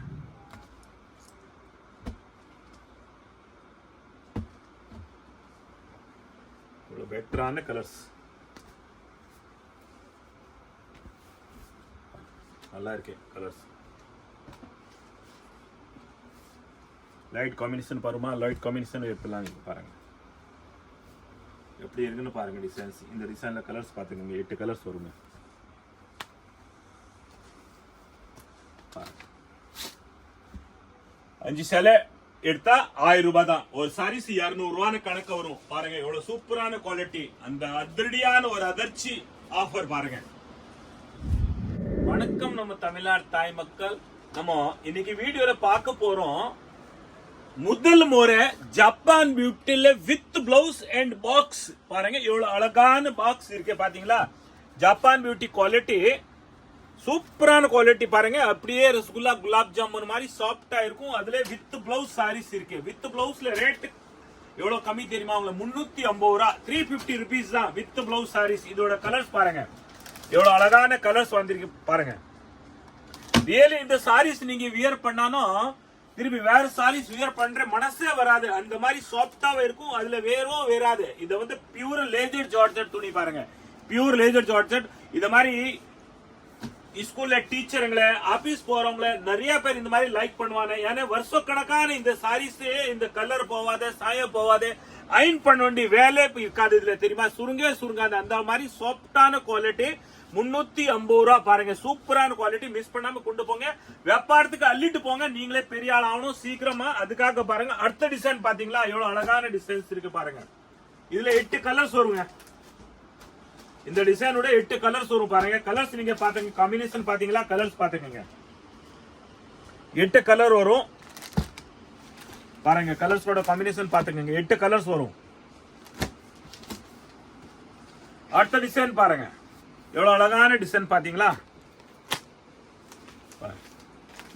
இவ்வளவு பெட்டரான கலர்ஸ் நல்லா இருக்கு. கலர்ஸ் லைட் காம்பினேஷன் பாருமா, லைட் காம்பினேஷன் எடுத்துலாம். பாருங்க எப்படி இருக்குன்னு பாருங்க டிசைன்ஸ். இந்த டிசைன்ல கலர்ஸ் பாத்துக்கோங்க 8 கலர்ஸ் வருங்க. 5 சேலை எடுத்தா 1000 ரூபாய் தான். ஒரு சாரீஸ் 200 ரூபான்னு கணக்கு வரும். பாருங்க எவ்வளவு சூப்பரான குவாலிட்டி. அந்த அதிரடியான ஒரு அதிர்ச்சி ஆஃபர் பாருங்க. வணக்கம் நம்ம தமிழ்நாடு தாய் மக்கள். நம்ம இன்னைக்கு வீடியோல பார்க்க போறோம் முதல் முறை ஜப்பான் பியூட்டில வித் பிளவுஸ் அண்ட் பாக்ஸ். பாருங்க எவ்வளவு அழகான பாக்ஸ் இருக்கு. பாத்தீங்களா ஜப்பான் பியூட்டி குவாலிட்டி, சூப்பரான குவாலிட்டி. பாருங்க அப்படியே ரசகுல்லா குலாப் ஜாமுன் மாதிரி சாஃப்டா இருக்கும். அதுல வித் பிளவுஸ் சாரீஸ் இருக்கு. வித் பிளவுஸ்ல ரேட் எவ்வளவு கம்மி தெரியுமா உங்களுக்கு? 350 ரூபாய், 350 rupees தான் வித் பிளவுஸ் சாரீஸ். இதோட கலர்ஸ் பாருங்க எவ்வளவு அழகான கலர்ஸ் வந்திருக்கு. பாருங்க ரியலி இந்த சாரீஸ் நீங்க வியர் பண்ணாலும் திருப்பி வேற சாரீஸ் வியர் பண்ற மனசே வராது. அந்த மாதிரி சாஃப்டாவே இருக்கும். அதுல வேறும் வேறாது. இது வந்து பியூர் லேசர் ஜார்ஜெட் துணி. பாருங்க பியூர் லேசர் ஜார்ஜெட். இத மாதிரி ஸ்கூல்ல டீச்சருங்களை, ஆபீஸ் போறவங்களை நிறைய பேர் இந்த மாதிரி லைக் பண்ணுவாங்க. ஏன்னா வருஷக்கணக்கான இந்த சாரீஸ் இந்த கலர் போவாத, சாய போவாத, அயன் பண்ண வேண்டிய வேலை இருக்காது இதுல தெரியுமா. சுருங்காது. அந்த மாதிரி சாஃப்டான குவாலிட்டி 350 ரூபாய். பாருங்க சூப்பரான குவாலிட்டி. மிஸ் பண்ணாம கொண்டு போங்க. வியாபாரத்துக்கு அள்ளிட்டு போங்க. நீங்களே பெரிய ஆள் ஆகணும் சீக்கிரமா. அதுக்காக பாருங்க அடுத்த டிசைன் பாத்தீங்களா எவ்வளவு அழகான டிசைன்ஸ் இருக்கு. பாருங்க இதுல 8 கலர்ஸ் வருங்க. இந்த டிசைனோட 8 கலர்ஸ் வரும் பாருங்க. கலர்ஸ் நீங்க பாத்துங்க, காம்பினேஷன் பாத்தீங்களா, கலர்ஸ் பாத்துக்கங்க. 8 கலர் வரும் பாருங்க. கலர்ஸோட காம்பினேஷன் பாத்துக்கங்க, 8 கலர்ஸ் வரும். அடுத்த டிசைன் பாருங்க, எவ்வளவு அழகான டிசைன் பாத்தீங்களா.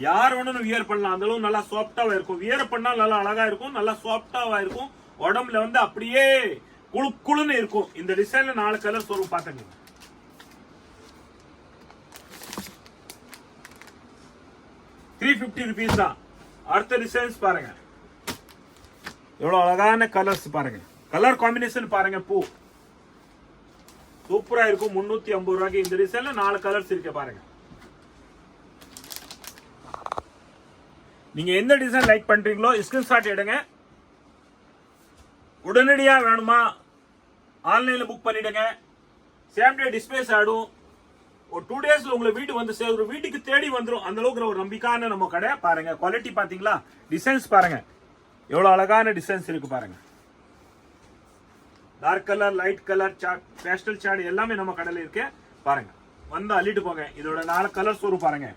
யார் வேணும் வியர் பண்ணலாம், அந்த அளவு நல்லா சாஃப்டாவா இருக்கும். வியர் பண்ணா நல்லா அழகா இருக்கும், நல்லா சாஃப்டாவா இருக்கும். உடம்புல வந்து அப்படியே குழு குழுன்னு இருக்கும். இந்த டிசைன்ல 4 கலர்ஸ் வரும் பாத்துங்க. ₹350 தான். அடுத்த டிசைன்ஸ் பாருங்க, எவ்வளவு அழகான கலர்ஸ் பாருங்க. கலர் காம்பினேஷன் பாருங்க, பூ சூப்பரா இருக்கும். ₹350. இந்த டிசைன்ல 4 கலர்ஸ் இருக்கு பாருங்க. நீங்க எந்த டிசைன் லைக் பண்றீங்களோ ஸ்கிரீன்ஷாட் எடுங்க. உடனடியா வேணுமா ஆன்லைன்ல புக் பண்ணிடுங்க. சேம் டே டிஸ்பேச் ஆடும். ஒரு 2 டேஸ்ல உங்களை வீட்டுக்கு வந்து சேரும், வீட்டுக்கு தேடி வந்துடும். அந்த அளவுக்கு ஒரு நம்பிக்கையான நம்ம கடை பாருங்க. குவாலிட்டி பாத்தீங்களா, டிசைன்ஸ் பாருங்க, எவ்வளவு அழகான டிசைன்ஸ் இருக்கு பாருங்க. Dark colour, light colour shade, pastel shade எல்லாமே நம்ம கடையில இருக்கு பாருங்க. வந்து அள்ளிட்டு போங்க. இதோட 4 கலர்ஸ் வரும் பாருங்க.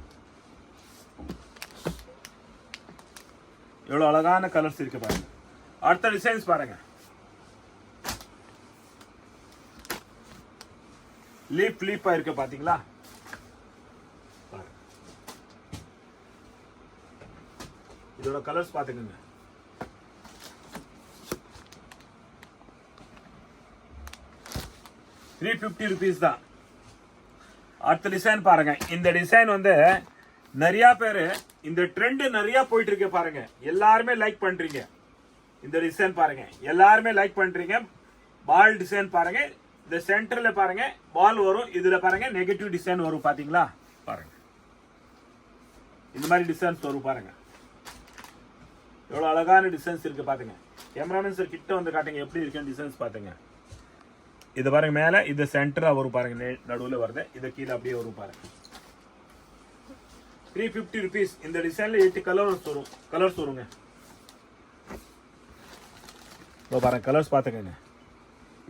எவ்வளவு அழகான கலர்ஸ் இருக்கு பாருங்க. அடுத்த டிசைன்ஸ் பாருங்க, லீப்பா இருக்கு பாத்தீங்களா. இதோட கலர்ஸ் பாத்துக்கோங்க. ₹350 தான். அடுத்த டிசைன் பாருங்க. இந்த டிசைன் வந்து நிறைய பேரு இந்த ட்ரெண்ட் நிறைய போயிட்டு இருக்கு பாருங்க. எல்லாருமே லைக் பண்றீங்க. இந்த டிசைன் பாருங்க, எல்லாருமே லைக் பண்றீங்க. பால் டிசைன் பாருங்க. இந்த சென்டர்ல பாருங்க பால் வரும். இதுல பாருங்க நெகட்டிவ் டிசைன் வரும் பாத்தீங்களா. பாருங்க இந்த மாதிரி டிசைன்ஸ் வரும் பாருங்க. எவ்வளவு அழகான டிசைன்ஸ் இருக்கு பாத்துங்க. கேமராமேன் சார் கிட்ட வந்து காட்டுங்க எப்படி இருக்கு டிசைன்ஸ் பாத்துங்க. இது பாருங்க, மேல இது சென்டரா வரும் பாருங்க, நடுவுல வருது. இது கீழே அப்படியே வரும் பாருங்க. ₹350. இந்த டிசைன்ல 8 கலர்ஸ் வருங்க. பாருங்க கலர்ஸ் பாத்துக்கங்க.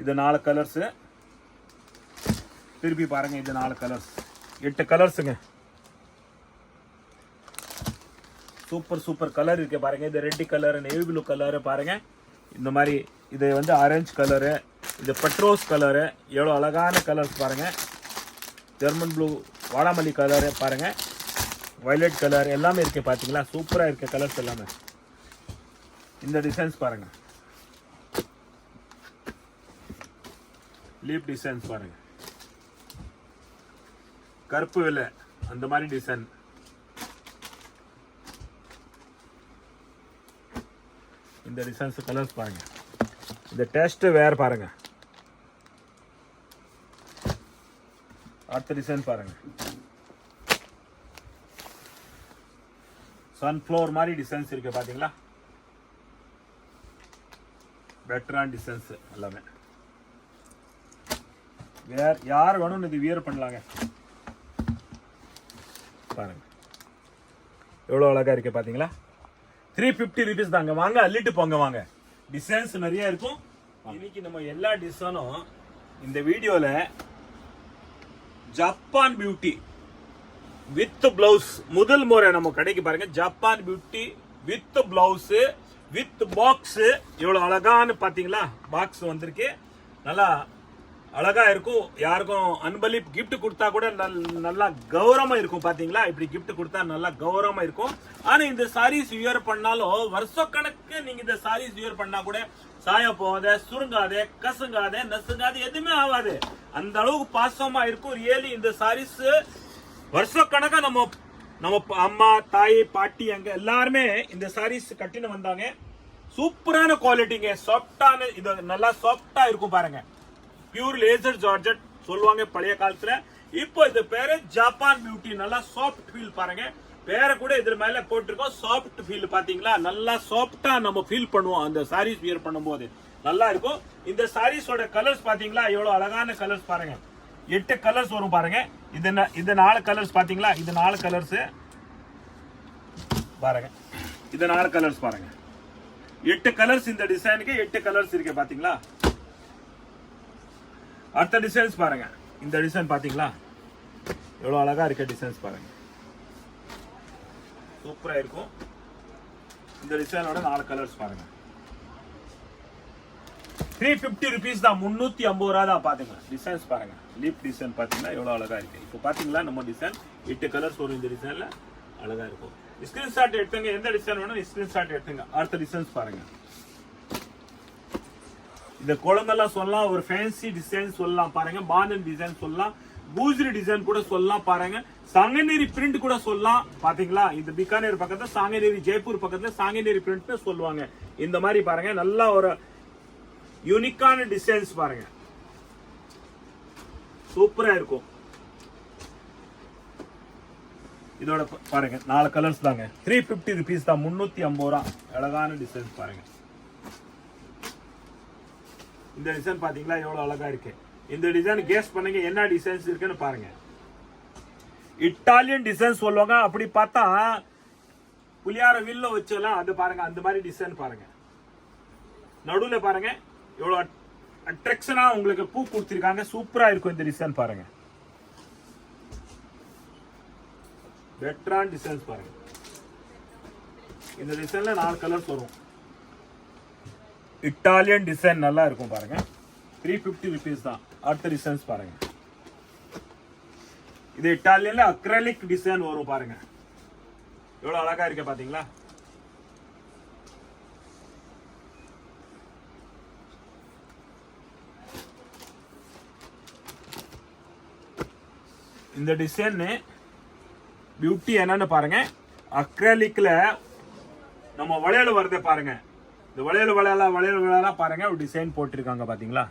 இது 4 கலர்ஸ். திருப்பி பாருங்க, இது 4 கலர்ஸ், 8 கலர்ஸுங்க. சூப்பர் கலர் இருக்கு பாருங்க. இது red colour, navy blue colour பாருங்க. இந்த மாதிரி இது வந்து ஆரஞ்சு கலரு, இது பெட்ரோஸ் கலரு. எவ்வளவு அழகான கலர்ஸ் பாருங்க. ஜெர்மன் ப்ளூ, வாடாமல்லி கலரு பாருங்க, வயலட் கலர் எல்லாமே இருக்கு பாத்தீங்களா. சூப்பரா இருக்கு கலர்ஸ் எல்லாமே. இந்த டிசைன்ஸ் பாருங்க, லீப் டிசைன்ஸ் பாருங்க. கருப்பு வெள்ளை அந்த மாதிரி டிசைன். இந்த டிசைன்ஸ் கலர்ஸ் பாருங்க. இந்த டெஸ்ட் வேர் பாருங்க. அடுத்த டிசைன் பாருங்க, சன்ஃப்ளவர் மாதிரி டிசைன்ஸ் இருக்கு பாத்தீங்களா. பெட்டரான டிசைன்ஸ் எல்லாமே. யார் வேணும் இது வியர் பண்ணலாங்க பாருங்க. எவ்வளவு அழகா இருக்கு பாத்தீங்களா. ₹350 தாங்க. வாங்க அள்ளிட்டு போங்க வாங்க. டிசைன்ஸ் நிறைய இருக்கும். இன்னைக்கு நம்ம எல்லா டிசைனும் இந்த வீடியோல ஜப்பான் பியூட்டி வித் பிளவுஸ் முதல் முறை நம்ம கடைக்கு பாருங்க. Japan beauty with blouse with box. எவ்வளவு அழகான பாத்தீங்களா. பாக்ஸ் வந்திருக்கு, நல்லா அழகா இருக்கும். யாருக்கும் அன்பளிப் கிஃப்ட் கொடுத்தா கூட நல்லா கௌரவமா இருக்கும் பாத்தீங்களா. இப்படி கிஃப்ட் கொடுத்தா நல்லா கௌரவமா இருக்கும். ஆனா இந்த சாரீஸ் வியர் பண்ணாலும் வருஷக்கணக்கு நீங்க இந்த சாரீஸ் வியர் பண்ணா கூட சாய போகாத, சுருங்காத, கசுங்காத, நசுங்காத, எதுவுமே ஆகாது. அந்த அளவுக்கு பாசமா இருக்கும். ரியலி இந்த சாரீஸ் வருஷக்கணக்கா நம்ம அம்மா, தாய், பாட்டி அங்க எல்லாருமே இந்த சாரீஸ் கட்டின்னு வந்தாங்க. சூப்பரான குவாலிட்டிங்க, சாஃப்டான, இது நல்லா சாஃப்டா இருக்கும் பாருங்க. பியூர் லேசர் ஜார்ஜெட் சொல்லுவாங்க பழைய காலத்துல. இப்போ இது பேரு ஜப்பான் பியூட்டி. நல்லா சாஃப்ட் ஃபீல் பாருங்க. பேரை கூட இதுல மேல போட்டிருக்கோம், சாஃப்ட் ஃபீல் பாத்தீங்களா. நல்லா சாஃப்டா நம்ம ஃபீல் பண்ணுவோம் அந்த சாரீஸ் வியர் பண்ணும்போது, நல்லா இருக்கும். இந்த சாரீஸோட கலர்ஸ் பாத்தீங்களா, எவ்வளவு அழகான கலர்ஸ் பாருங்க. 8 கலர்ஸ் வரும் பாருங்க. இது 4 கலர்ஸ் பாத்தீங்களா. இது 4 கலர்ஸ் பாருங்க. இது 4 கலர்ஸ் பாருங்க. 8 கலர்ஸ் இந்த டிசைனுக்கு 8 கலர்ஸ் இருக்கு பாத்தீங்களா. அடுத்த டிசைன்ஸ் பாருங்க. இந்த டிசைன் பாத்தீங்களா எவ்வளவு அழகா இருக்க டிசைன்ஸ் பாருங்க, சூப்பரா இருக்கும். இந்த டிசைனோட 4 கலர்ஸ் பாருங்க. 350 rupees தான், 350 ரூபா தான். பாத்துங்க டிசைன்ஸ் பாருங்க. லீப் டிசைன் பாத்தீங்கன்னா எவ்வளவு அழகா இருக்கு. இப்போ பாத்தீங்களா நம்ம டிசைன் 8 கலர்ஸ் வரும். இந்த டிசைன்ல அழகா இருக்கும். ஸ்கிரீன்ஷாட் எடுத்துங்க, எந்த டிசைன் வேணும் ஸ்கிரீன்ஷாட் எடுத்துங்க. அடுத்த டிசைன்ஸ் பாருங்க. இந்த குழம்பெல்லாம் சொல்லலாம், ஒரு ஃபேன்சி டிசைன் சொல்லலாம் பாருங்க, பாந்தன் டிசைன் சொல்லலாம், பூஜ்ரி டிசைன் கூட சொல்லலாம் பாருங்க, சாங்கனேரி பிரிண்ட் கூட சொல்லலாம். பாத்தீங்களா இந்த பிகானேர் பக்கத்துல சாங்கனேரி, ஜெய்ப்பூர் பக்கத்துல சாங்கனேரி பிரிண்ட் சொல்லுவாங்க. இந்த மாதிரி பாருங்க நல்ல ஒரு யூனிக்கான டிசைன்ஸ் பாருங்க, சூப்பரா இருக்கும். இதோட பாருங்க 4 கலர்ஸ் தாங்க. 350 rupees தான், 350 ரூபா. அழகான டிசைன்ஸ் பாருங்க. இந்த டிசைன் பாத்தீங்களா எவ்வளவு அழகா இருக்கு. இந்த டிசைன் கெஸ் பண்ணுங்க என்ன டிசைன்ஸ் இருக்குன்னு பாருங்க. இட்டாலியன் டிசைன் சொல்லுவாங்க. அப்படி பார்த்தா புளியார வில்ல வச்சலாம் அது பாருங்க, அந்த மாதிரி டிசைன் பாருங்க. நடுவுல பாருங்க எவ்வளவு அட்ராக்ஷனா உங்களுக்கு பூ கொடுத்திருக்காங்க, சூப்பரா இருக்கும். இந்த டிசைன் பாருங்க, பெட்டரான டிசைன்ஸ் பாருங்க. இந்த டிசைன்ல 4 கலர்ஸ் வரும். இட்டாலியன் டிசைன் நல்லா இருக்கும் பாருங்க. 350 rupees தான். அடுத்த டிசைன்ஸ் பாருங்க. இது இட்டாலியன்ல அக்ரிலிக் டிசைன் வரும் பாருங்க, எவ்வளவு அழகா இருக்கு பாத்தீங்களா. இந்த டிசைன் பியூட்டி என்னன்னு பாருங்க. அக்ரிலிக்ல நம்ம வளையல் வருது பாருங்க, இந்த வளையல் பாருங்க ஒரு டிசைன் போட்டிருக்காங்க பாத்தீங்களா.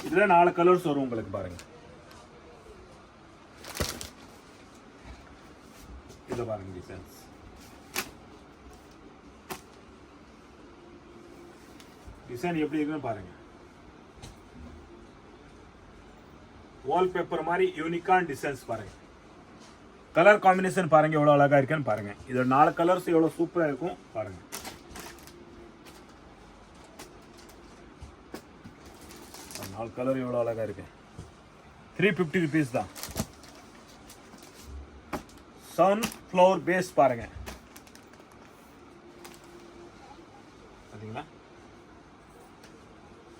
இதுல 4 கலர்ஸ் வரும் உங்களுக்கு பாருங்க. இத பாருங்க டிசைன்ஸ். டிசைன் எப்படி இருக்குன்னு பாருங்க. வால்பேப்பர் மாதிரி யூனிக்கான டிசைன்ஸ் பாருங்க. கலர் காம்பினேஷன் பாருங்க எவ்வளவு அழகா இருக்குன்னு பாருங்க. இதோட 4 கலர்ஸ் எவ்வளவு சூப்பரா இருக்கும் பாருங்க. கலர் எவ்வளவு அழகா இருக்கு. 350 rupees தான். சன்ஃப்ளவர் பேஸ் பாருங்க பாத்தீங்களா.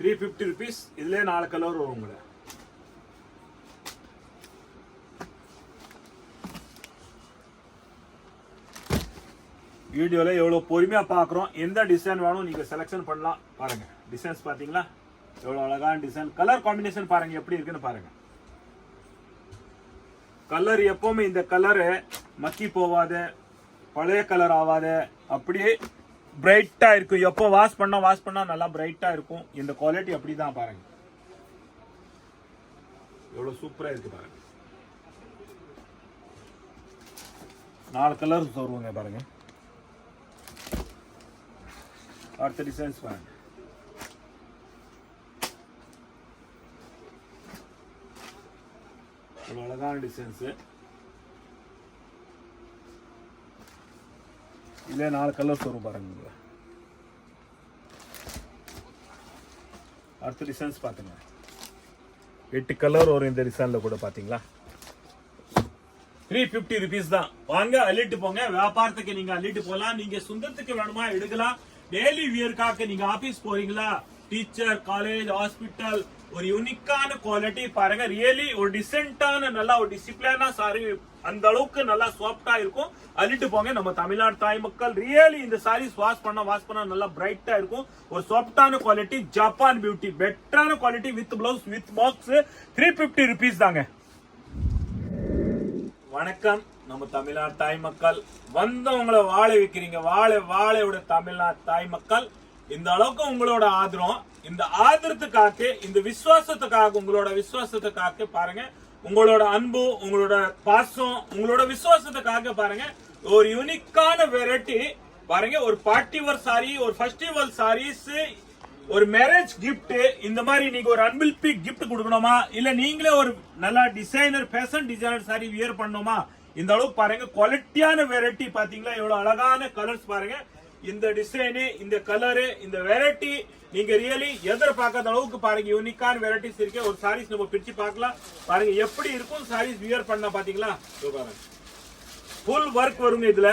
350 rupees. இதுல 4 கலர் வரும் உங்களுக்கு. வீடியோல எவ்வளவு பொறுமையா பாக்குறோம். எந்த டிசைன் வேணும் நீங்க செலக்ஷன் பண்ணலாம் பாருங்க. டிசைன்ஸ் பாத்தீங்களா எவ்வளவு அழகான டிசைன். கலர் காம்பினேஷன் பாருங்க எப்படி இருக்குன்னு பாருங்க. கலர் எப்பவுமே இந்த கலர் மக்கி போவாத, பழைய கலர் ஆகாத, அப்படியே பிரைட்டா இருக்கும். எப்போ வாஷ் பண்ணா நல்லா பிரைட்டா இருக்கும். இந்த குவாலிட்டி அப்படிதான் பாருங்க, எவ்வளவு சூப்பரா இருக்கு பாருங்க. 4 கலர்ஸ் வருவாங்க பாருங்க. அடுத்த டிசைன்ஸ் பாருங்க. அழகான டிசைன்ஸ். இதுல 4 கலர்ஸ் வரும் பாருங்க. அடுத்த டிசைன்ஸ் பாத்துங்க. 8 கலர் வரும் இந்த டிசைன்ல கூட பாத்தீங்களா. 350 rupees தான். வாங்க அள்ளிட்டு போங்க. வியாபாரத்துக்கு நீங்க அள்ளிட்டு போலாம். நீங்க சொந்தத்துக்கு வேணுமா எடுக்கலாம். டெய்லி வியர்க்காக நீங்க ஆபீஸ் போறீங்களா, டீச்சர், காலேஜ், ஹாஸ்பிட்டல், ஒரு யூனிக்கான குவாலிட்டி பாருங்க. ரியலி ஒரு டிசென்டான நல்லா ஒரு டிசிப்ளினா சாரி, அந்த அளவுக்கு நல்லா சாஃப்டா இருக்கும். அள்ளிட்டு போங்க. நம்ம தமிழ்நாடு தாய் மக்கள் ரியலி இந்த சாரீஸ் வாஷ் பண்ணா நல்லா பிரைட்டா இருக்கும். ஒரு சாஃப்டான குவாலிட்டி, ஜப்பான் பியூட்டி, பெட்டரான quality with blouse with box. 350 rupees தாங்க. வணக்கம் நம்ம தமிழ்நாடு தாய் மக்கள். வந்தவங்களை வாழ வைக்கிறீங்க. வாழையோட தமிழ்நாடு தாய் மக்கள். இந்த அளவுக்கு உங்களோட ஆதரவு, இந்த ஆதரத்துக்காக, இந்த விசுவாசத்துக்காக, உங்களோட விசுவாசத்துக்காக பாருங்க. உங்களோட அன்பு, உங்களோட பாசம், உங்களோட விசுவாசத்துக்காக பாருங்க. ஒரு யூனிக்கான வெரைட்டி பாருங்க. ஒரு பார்ட்டி வேர் சாரி, ஒரு ஃபெஸ்டிவல் சாரீஸ், ஒரு மேரேஜ் கிஃப்ட், இந்த மாதிரி நீங்க ஒரு அன்பில்பி கிஃப்ட் கொடுக்கணுமா, இல்ல நீங்களே ஒரு நல்ல designer fashion designer sorry wear பண்ணணுமா, இந்த அளவுக்கு பாருங்க. குவாலிட்டியான வெரைட்டி பாத்தீங்களா, எவ்வளவு அழகான கலர்ஸ் பாருங்க. இந்த டிசைன், இந்த கலர், இந்த வெரைட்டி நீங்க ரியலி எதிர்பார்க்காத அளவுக்கு பாருங்க யூனிக்கான வெரைட்டிஸ் இருக்கு. ஒரு சாரீஸ் நம்ம பிரிச்சு பார்க்கலாம். பாருங்க எப்படி இருக்கும் சாரீஸ் வியர் பண்ண பாத்தீங்களா. ஃபுல் ஒர்க் வருங்க. இதுல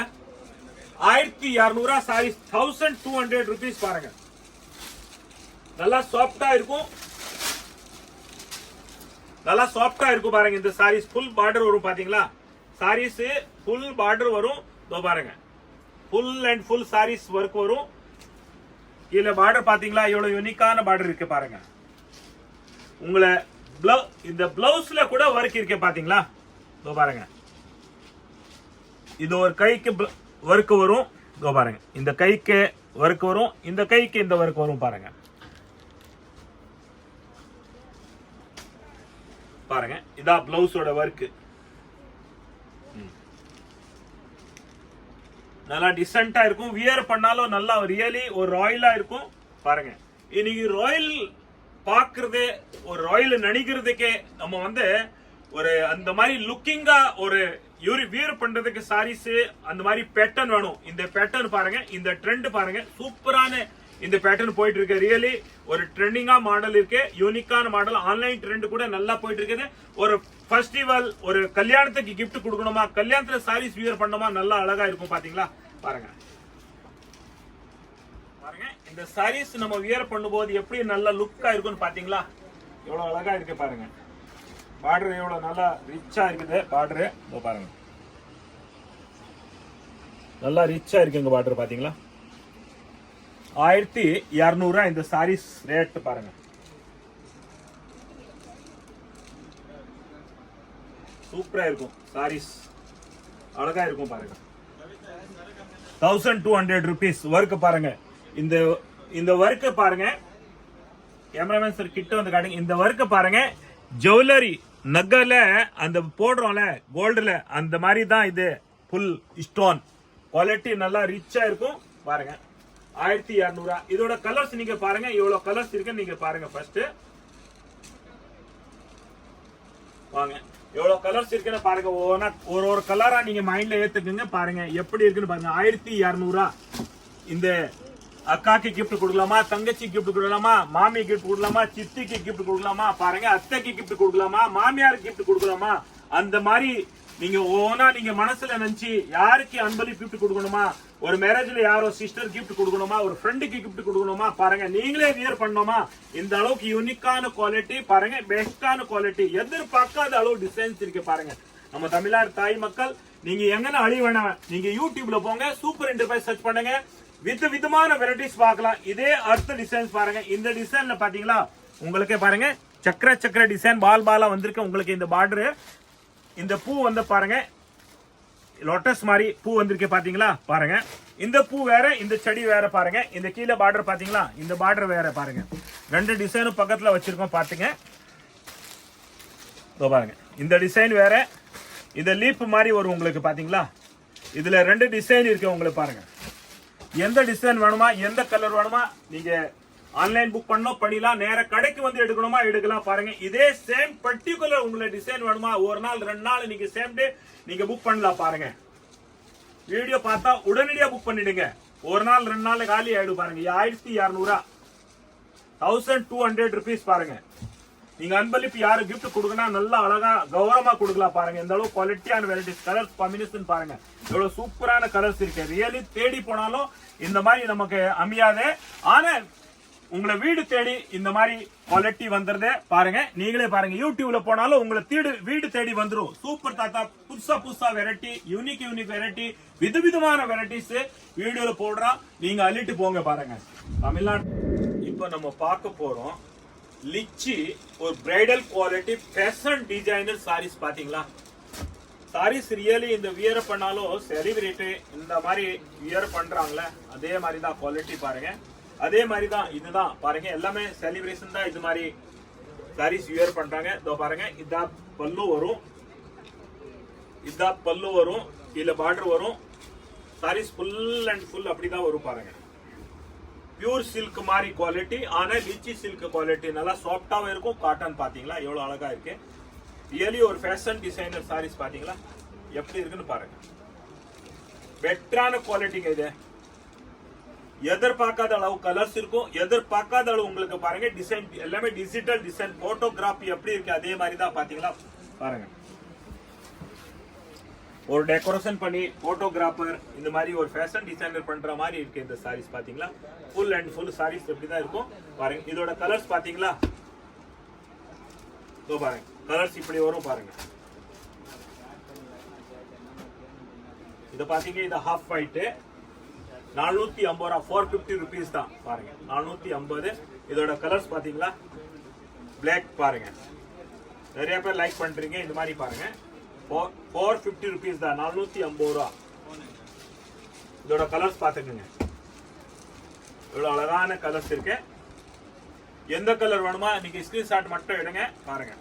1200 சாரீஸ் 1200 ரூபீஸ் பாருங்க. நல்லா சாஃப்டா இருக்கும், நல்லா சாஃப்டா இருக்கும் பாருங்க. இந்த சாரீஸ் ஃபுல் பார்டர் வரும் பாத்தீங்களா. சாரீஸ் ஃபுல் பார்டர் வரும். பாருங்க full and full sarees work வரும். கீழே பார்டர் பாத்தீங்களா எவ்வளவு யூனிக்கான பார்டர் இருக்கு பாருங்க. உங்களை இந்த பிளவுஸ்ல கூட ஒர்க் இருக்கு பாத்தீங்களா. பாருங்க இது ஒரு கைக்கு ஒர்க் வரும். பாருங்க இந்த கைக்கு ஒர்க் வரும், இந்த கைக்கு இந்த ஒர்க் வரும் பாருங்க. பாருங்க இதான் பிளவுஸோட ஒர்க். நல்லா டிசென்டா இருக்கும். வியர் பண்ணாலும் நல்லா ரியலி ஒரு ராயலா இருக்கும் பாருங்க. இன்னைக்கு ராயல் பாக்குறது, ஒரு ராயல் நினைக்கிறதுக்கே நம்ம வந்து ஒரு அந்த மாதிரி லுக்கிங்கா ஒரு வியர் பண்றதுக்கு சாரீஸ் அந்த மாதிரி பேட்டர்ன் வேணும். இந்த பேட்டர்ன் பாருங்க, இந்த ட்ரெண்ட் பாருங்க, சூப்பரான இந்த பேட்டர்ன் போயிட்டு இருக்கு. ரியலி ஒரு ட்ரெண்டிங்கா மாடல் இருக்கு, யூனிக்கான மாடல். ஆன்லைன் ட்ரெண்ட் கூட நல்லா போயிட்டு இருக்குது. ஒரு ஃபெஸ்டிவல், ஒரு கல்யாணத்துக்கு கிஃப்ட் கொடுக்கணுமா, கல்யாணத்துல சாரீஸ் வியர் பண்ணணுமா, நல்லா அழகா இருக்கும் பாத்தீங்களா. பாருங்க பாருங்க இந்த சாரீஸ் நம்ம வியர் பண்ணும்போது எப்படி நல்ல லுக்கா இருக்குன்னு பாத்தீங்களா. எவ்வளவு அழகா இருக்கு பாருங்க. பார்டர் எவ்வளவு நல்லா ரிச்சா இருக்குது. பார்டர் பாருங்க நல்லா ரிச்சா இருக்குங்க. பார்டர் பாத்தீங்களா. 1200 இந்த சாரீஸ் ரேட் பாருங்க. சூப்பரா இருக்கும் சாரீஸ், அழகா இருக்கும் பாருங்க. 1200 ரூபீஸ் ஒர்க் பாருங்க. இந்த ஒர்க் பாருங்க. கேமராமேன் சார் கிட்ட வந்து காட்டுங்க. இந்த ஒர்க் பாருங்க. ஜுவல்லரி நகல அந்த போடுறோம்ல கோல்டுல, அந்த மாதிரி தான் இது. ஃபுல் ஸ்டோன் குவாலிட்டி நல்லா ரிச்சா இருக்கும் பாருங்க. 1200. இதோட கலர்ஸ் நீங்க பாருங்க, எவ்வளவு கலர்ஸ் இருக்கு நீங்க பாருங்க. ஃபர்ஸ்ட் வாங்க எவ்வளவு கலர்ஸ் இருக்குன்னு பாருங்க. ஒரு கலரா நீங்க மைண்ட்ல ஏத்துக்குங்க. பாருங்க எப்படி இருக்குன்னு பாருங்க. 1200. இந்த அக்காக்கு கிஃப்ட் கொடுக்கலாமா, தங்கச்சி கிஃப்ட் கொடுக்கலாமா, மாமி கிஃப்ட் கொடுக்கலாமா, சித்திக்கு கிஃப்ட் கொடுக்கலாமா, பாருங்க அத்தைக்கு கிஃப்ட் கொடுக்கலாமா, மாமியாருக்கு கிஃப்ட் கொடுக்கலாமா, அந்த மாதிரி நீங்க ஓனா நீங்க மனசுல நினைச்சு யாருக்கு அன்பளி கிஃப்ட் கொடுக்கணுமா, ஒரு மேரேஜ்ல யாரோ சிஸ்டர் கிஃப்ட் கொடுக்கணுமா, ஒரு ஃப்ரெண்டுக்கு கிஃப்ட் கொடுக்கணுமா, பாருங்க நீங்களே வியர் பண்ணணுமா. இந்த அளவுக்கு யூனிக்கான குவாலிட்டி பாருங்க, பெஸ்டான குவாலிட்டி, எதிர்பார்க்காத அளவு டிசைன்ஸ் இருக்கு பாருங்க. நம்ம தமிழ்நாடு தாய் மக்கள் நீங்க எங்கன்னா அழி வேணாம், நீங்க யூடியூப்ல போங்க, சூப்பர் என்டர்பிரைஸ் சர்ச் பண்ணுங்க, விதமான வெரைட்டிஸ் பார்க்கலாம். இதே அடுத்த டிசைன்ஸ் பாருங்க. இந்த டிசைன்ல பாத்தீங்களா உங்களுக்கு பாருங்க சக்கர டிசைன் பால் பாலா வந்திருக்கு. உங்களுக்கு இந்த பார்டர், இந்த பூ வந்து பாருங்க லோட்டஸ் மாதிரி பூ வந்திருக்கு பாத்தீங்களா. பாருங்க இந்த பூ வேற, இந்த செடி வேற பாருங்க. இந்த கீழே பார்டர் பாத்தீங்களா, இந்த பார்டர் வேற பாருங்க. ரெண்டு டிசைனும் பக்கத்துல வச்சிருக்கோம் பாத்துங்க. பாருங்க இந்த டிசைன் வேற, இந்த லீப் மாதிரி வரும் உங்களுக்கு பாத்தீங்களா. இதுல ரெண்டு டிசைன் இருக்கு உங்களுக்கு பாருங்க. எந்த டிசைன் வேணுமா, எந்த கலர் வேணுமா நீங்க ஆன்லைன் புக் பண்ணோம் பண்ணிடலாம். நேர கடைக்கு வந்து எடுக்கணுமா எடுக்கலாம். பாருங்க இதே சேம் பர்டிகுலர் உங்களுக்கு டிசைன் வேணுமா, ஒரு நாள் 2 நாள் நீங்க சேம் டே நீங்க புக் பண்ணலாம். பாருங்க வீடியோ பார்த்தா உடனடியா புக் பண்ணிடுங்க. ஒரு நாள் 2 நாள் காலி ஆயிடும். பாருங்க 1200 1200 ரூபீஸ் பாருங்க. நீங்க அன்பளிப்பு யாரு கிஃப்ட் கொடுக்கணும் நல்லா அழகா கௌரவமா கொடுக்கலாம். பாருங்க இந்த அளவு குவாலிட்டியான வெரைட்டிஸ், கலர்ஸ் காம்பினேஷன் பாருங்க எவ்வளவு சூப்பரான கலர்ஸ் இருக்கு. ரியலி தேடி போனாலும் இந்த மாதிரி நமக்கு அமையாது. ஆனா உங்களை வீடு தேடி இந்த மாதிரி குவாலிட்டி வந்துருது பாருங்க. நீங்களே பாருங்க யூடியூப்ல போனாலும் உங்களை வீடு தேடி வந்துரும். சூப்பர் தாத்தா புதுசா வெரைட்டி, யூனிக் வெரைட்டி, விதமான வெரைட்டிஸ் வீடியோல போடுறோம். நீங்க அள்ளிட்டு போங்க பாருங்க. தமிழ்நாடு இப்ப நம்ம பார்க்க போறோம் லிச்சி ஒரு bridal quality fashion designer sarees பாத்தீங்களா. சாரீஸ் ரியலி இந்த வியர் பண்ணாலும் செலிபிரிட்டி இந்த மாதிரி வியர் பண்றாங்களே அதே மாதிரி தான் குவாலிட்டி பாருங்க. அதே மாதிரி தான் இதுதான் பாருங்க, எல்லாமே செலிப்ரேஷன் தான் இது மாதிரி சாரீஸ் வியர் பண்றாங்க. இதோ பாருங்க இதா பல்லு வரும், இதான் பல்லு வரும், கீழே பார்டர் வரும். சாரீஸ் ஃபுல் அண்ட் ஃபுல் அப்படிதான் வரும் பாருங்க. பியூர் சில்க் மாதிரி குவாலிட்டி, ஆனா லிச்சி சில்க் குவாலிட்டி நல்லா சாஃப்டாவும் இருக்கும். காட்டன் பாத்தீங்களா எவ்வளவு அழகா இருக்கு. ரியலி ஒரு ஃபேஷன் டிசைனர் சாரீஸ் பாத்தீங்களா எப்படி இருக்குன்னு பாருங்க. பெட்டரான குவாலிட்டிங்க இது. எதிர்பார்க்காத அளவு கலர்ஸ் இருக்கும். எதிர்பார்க்காத அளவு உங்களுக்கு பாருங்க டிசைன் எல்லாமே டிஜிட்டல் டிசைன். போட்டோகிராஃபி எப்படி இருக்கு அதே மாதிரி தான். பாத்தீங்களா பாருங்க, ஒரு டெக்கரேஷன் பண்ணி போட்டோகிராஃபர் இந்த மாதிரி ஒரு ஃபேஷன் டிசைனர் பண்ற மாதிரி இருக்கு இந்த சாரீஸ். பாத்தீங்களா ஃபுல் அண்ட் ஃபுல் சாரீஸ் இப்படிதான் இருக்கும். பாருங்க இதோட கலர்ஸ் பாத்தீங்களா, பாருங்க கலர்ஸ் இப்படி வரும் பாருங்க. இது பாத்தீங்க, இது ஹாஃப் ஒயிட் 450 ரூபா, 450 ருபீஸ் தான். பாருங்க 450. இதோட கலர்ஸ் பாத்தீங்களா, பிளாக் பாருங்க, நிறைய பேர் லைக் பண்றீங்க இந்த மாதிரி. பாருங்க 450 ருபீஸ் தான், 450 ரூபா. இதோட கலர்ஸ் பாத்துக்கோங்க, இவ்வளவு அழகான கலர்ஸ் இருக்கு. எந்த கலர் வேணுமா நீங்க ஸ்கிரீன்ஷாட் மட்டும் எடுங்க. பாருங்க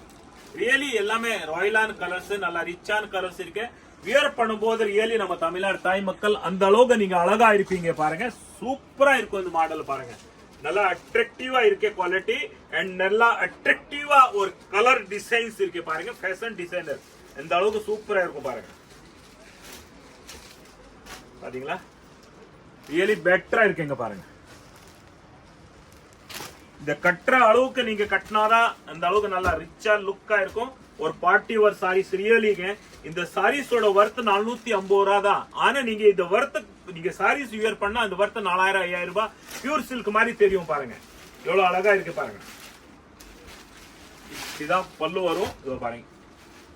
ரியலி எல்லாமே ராயலான கலர்ஸ், நல்லா ரிச்சான கலர்ஸ் இருக்கு. வியர் பண்ணும்போது ரியலி நம்ம தமிழ்நாடு தாய் மக்கள் அந்த அளவுக்கு நீங்க அழகா இருப்பீங்க. பாருங்க சூப்பரா இருக்கும் இந்த மாடல். பாருங்க நல்லா அட்ராக்டிவா இருக்கு குவாலிட்டி அண்ட் நல்லா அட்ராக்டிவா ஒரு கலர் டிசைன்ஸ் இருக்கு. பாருங்க ஃபேஷன் டிசைனர் இந்த அளவுக்கு சூப்பரா இருக்கும். பாருங்க பாத்தீங்களா, ரியலி பெட்டரா இருக்குங்க. பாருங்க இந்த கட்டுற அளவுக்கு நீங்க கட்டினாதான் அந்த அளவுக்கு நல்லா ரிச்சா லுக்கா இருக்கும். ஒரு பார்ட்டி ஒரு சாரீஸ் ரியலிங்க. இந்த சாரீஸோட வர்த் 450 ரூபா தான். ஆனா நீங்க இந்த வர்த் நீங்க சாரீஸ் வியர் பண்ணா அந்த வர்த் 4000 5000 ரூபாய் பியூர் சில்க் மாதிரி தெரியும். பாருங்க எவ்வளவு அழகா இருக்கு. பாருங்க இதான் பல்லு வரும். இதோ பாருங்க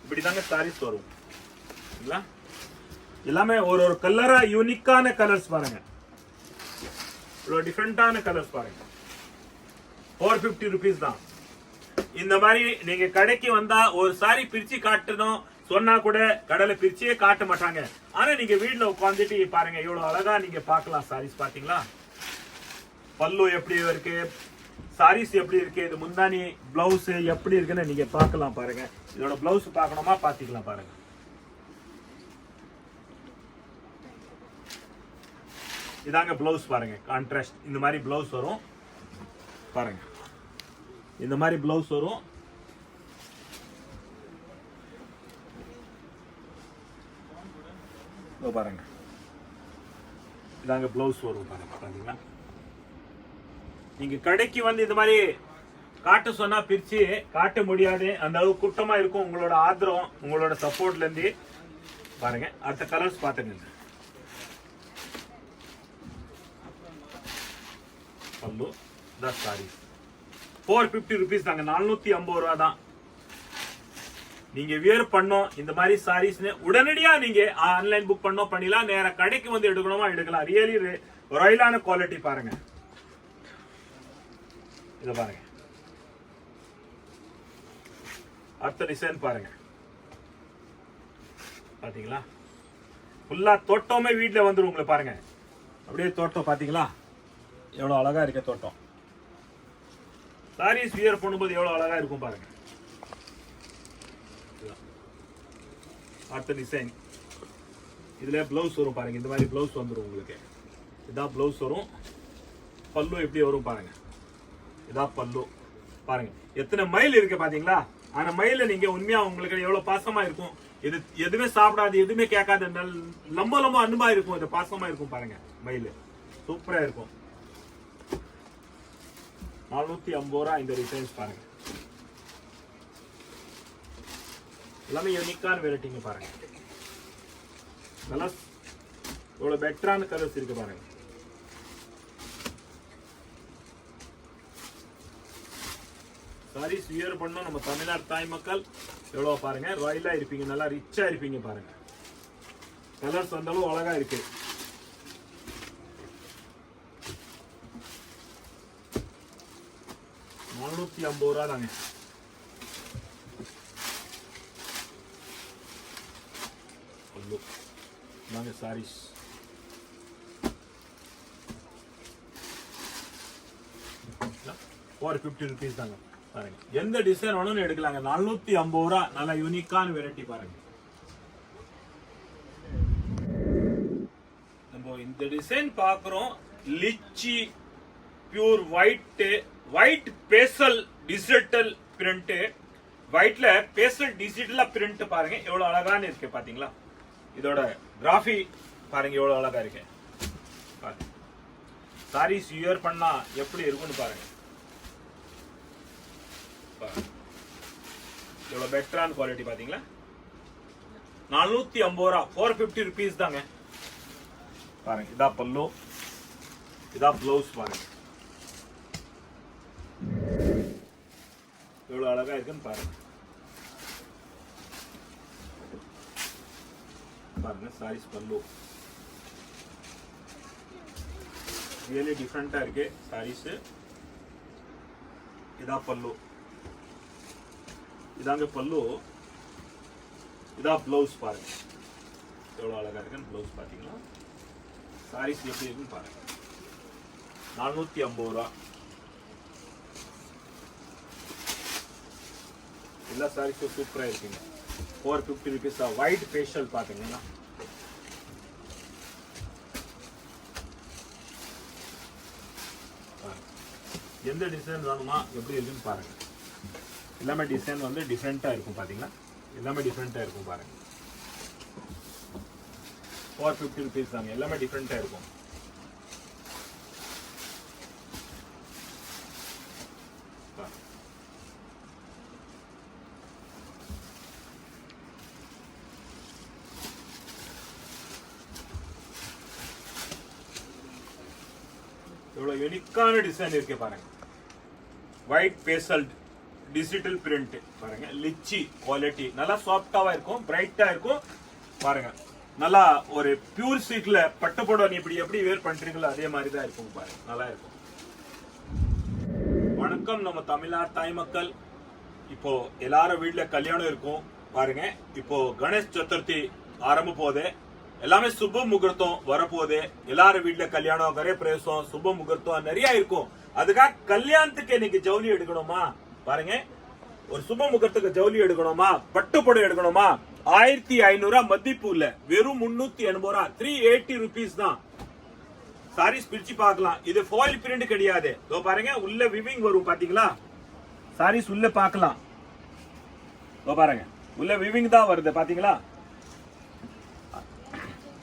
இப்படிதாங்க சாரீஸ் வரும். எல்லாமே ஒரு ஒரு கலரா யூனிக்கான கலர்ஸ். பாருங்க இவ்வளவு டிஃபரெண்டான கலர்ஸ். பாருங்க 450 ருபீஸ் தான். இந்த மாதிரி நீங்க கடைக்கு வந்தா ஒரு சாரி பிரிச்சு காட்டணும் சொன்னா கூட கடையில பிரிச்சே காட்ட மாட்டாங்க. ஆனா நீங்க வீட்டுல உட்காந்துட்டு பாருங்க எவ்வளவு அழகா நீங்க பாக்கலாம் சாரீஸ். பாத்தீங்களா பல்லு எப்படி இருக்கு, சாரீஸ் எப்படி இருக்கு, இது முந்தானி பிளவுஸ் எப்படி இருக்குன்னு நீங்க பாக்கலாம். பாருங்க இதோட பிளவுஸ் பாக்கணுமா பாத்துக்கலாம். பாருங்க இதாங்க பிளவுஸ். பாருங்க கான்ட்ராஸ்ட் இந்த மாதிரி பிளவுஸ் வரும். பாருங்க இந்த மாதிரி பிளவுஸ் வரும். பாருங்க இதாங்க பிளவுஸ் வரும். பாருங்க பாத்தீங்களா, நீங்க கடைக்கு வந்து இந்த மாதிரி காட்ட சொன்னா பிரிச்சு காட்ட முடியாது. அந்த அளவு கூட்டமா இருக்கும். உங்களோட ஆதரவு உங்களோட சப்போர்ட்ல இருந்து பாருங்க. அடுத்த கலர்ஸ் பாத்துங்க. பல்லு தான் சாரி 450 ருபீஸ் தாங்க, 450 ரூபா தான். நீங்க வியர் பண்ணோம் இந்த மாதிரி சாரீஸ் உடனடியா நீங்க ஆன்லைன் புக் பண்ணோம் பண்ணிடலாம். நேர கடைக்கு வந்து எடுக்கணுமா எடுக்கலாம். ரியலி ராயலான குவாலிட்டி. பாருங்க இத பாருங்க. அடுத்த டிசைன் பாருங்க. பாத்தீங்களா ஃபுல்லா தோட்டமே வீட்டுல வந்துரும் உங்களுக்கு. பாருங்க அப்படியே தோட்டம். பாத்தீங்களா எவ்வளவு அழகா இருக்க தோட்டம். சாரீஸ் வியர் பண்ணும்போது எவ்வளவு அழகா இருக்கும். பாருங்க அடுத்த டிசைன். இதுல பிளவுஸ் வரும். பாருங்க இந்த மாதிரி பிளவுஸ் வந்துரும் உங்களுக்கு. இதான் பிளவுஸ் வரும். பல்லு எப்படி வரும் பாருங்க. இதான் பல்லு. பாருங்க எத்தனை மயில் இருக்கு பாத்தீங்களா. ஆனா மயில நீங்க உண்மையா உங்களுக்கு எவ்வளவு பாசமா இருக்கும். இது எதுவுமே சாப்பிடாது எதுவுமே கேட்காது லம்ப லம்ப அன்பா இருக்கும். இது பாசமா இருக்கும். பாருங்க மயில் சூப்பரா இருக்கும். 450 ரூபா இந்த டிசைன்ஸ். பாருங்க எல்லாமே யூனிக்கான வெரைட்டிங்க. பாருங்க கலர்ஸ் எவ்வளவு பெட்டரான கலர்ஸ் இருக்கு. பாருங்க சாரீஸ் வியர் பண்ணோம் நம்ம தமிழ்நாடு தாய் மக்கள் எவ்வளவு பாருங்க ராயலா இருப்பீங்க, நல்லா ரிச்சா இருப்பீங்க. பாருங்க கலர்ஸ் அந்த அளவு அழகா இருக்கு. $450 தாங்க. சாரீஸ் 450 ருபீஸ் தாங்க. பாருங்க எந்த டிசைன் வேணும்னு எடுக்கலாங்க. 450 ரூபா. நல்ல யூனிக்கான வெரைட்டி. பாருங்க நம்ம இந்த டிசைன் பாக்குறோம். லிச்சி பியூர் ஒயிட் பேசல் டிஜிட்டல் பிரிண்ட். ஒயிட்ல பேசல் டிஜிட்டலா பிரிண்ட். பாருங்க எவ்வளவு அழகான இருக்கு. பாத்தீங்களா இதோட கிராஃபி பாருங்க எவ்வளவு அழகா இருக்கு. சாரீஸ் வியர் பண்ணா எப்படி இருக்குன்னு பாருங்க. இவ்வளவு பெட்டரான குவாலிட்டி பாத்தீங்களா? 450 ரூபா, 450 rupees தாங்க. பாருங்க, இதா பல்லு, இதா ப்ளவுஸ். பாருங்க எவ்வளவு அழகா இருக்குன்னு பாருங்க. பாருங்க சாரீஸ் பல்லு ரியலி டிஃப்ரெண்டா இருக்கு சாரீஸ். இதா பல்லு, இதாங்க பல்லு, இதா ப்ளவுஸ். பாருங்க எவ்வளவு அழகா இருக்குன்னு ப்ளவுஸ் பாத்தீங்களா? சாரீஸ் எப்படி இருக்குன்னு பாருங்க. 450 ரூபா. எல்லா சாரீஸும் சூப்பரா இருக்குங்க. 450 rupees. ஒயிட் ஃபேஷியல் பாத்தீங்கன்னா எந்த டிசைன் வேணுமா எப்படி இருக்குன்னு பாருங்க. எல்லாமே டிசைன் வந்து டிஃப்ரெண்டா இருக்கும் பாத்தீங்களா? எல்லாமே டிஃப்ரெண்டா இருக்கும் பாருங்க. 450 rupees தாங்க. எல்லாமே டிஃப்ரெண்டா இருக்கும். எவ்வளவு யூனிக்கான டிசைன் இருக்கு பாருங்க. ஒயிட் பேசல் டிஜிட்டல் பிரிண்ட் பாருங்க. லிச்சி குவாலிட்டி நல்லா சாஃப்டாவா இருக்கும், பிரைட்டா இருக்கும் பாருங்க. நல்லா ஒரு பியூர் சில்க்ல பட்டு புடவை இப்படி எப்படி வேர் பண்றீங்களோ அதே மாதிரி தான் இருக்கும் பாருங்க. நல்லா இருக்கும். வணக்கம் நம்ம தமிழ்நாடு தாய் மக்கள். இப்போ எல்லாரும் வீட்டுல கல்யாணம் இருக்கும் பாருங்க. இப்போ கணேஷ் சதுர்த்தி ஆரம்ப போதே, எல்லாமே சுப முகூர்த்தம் வரப்போகுது. எல்லாரும் வீட்டுல கல்யாணம், கரே பிரவேசம், சுப முகூர்த்தம் நிறைய இருக்கும். அதுக்காக கல்யாணத்துக்கு இன்னைக்கு ஜவுளி எடுக்கணுமா பாருங்க. ஒரு சுப முகூர்த்தத்துக்கு ஜவுளி எடுக்கணுமா, பட்டு புடவை எடுக்கணுமா, 1500 மதிப்புல வெறும் 380 ரூபா, 380 rupees தான். சாரீஸ் பிரிச்சு பார்க்கலாம். இது ஃபாயில் பிரிண்ட் கிடையாது. இதோ பாருங்க, உள்ள விவிங் வரும் பாத்தீங்களா? சாரீஸ் உள்ள பார்க்கலாம். இதோ பாருங்க, உள்ள விவிங் தான் வருது பாத்தீங்களா?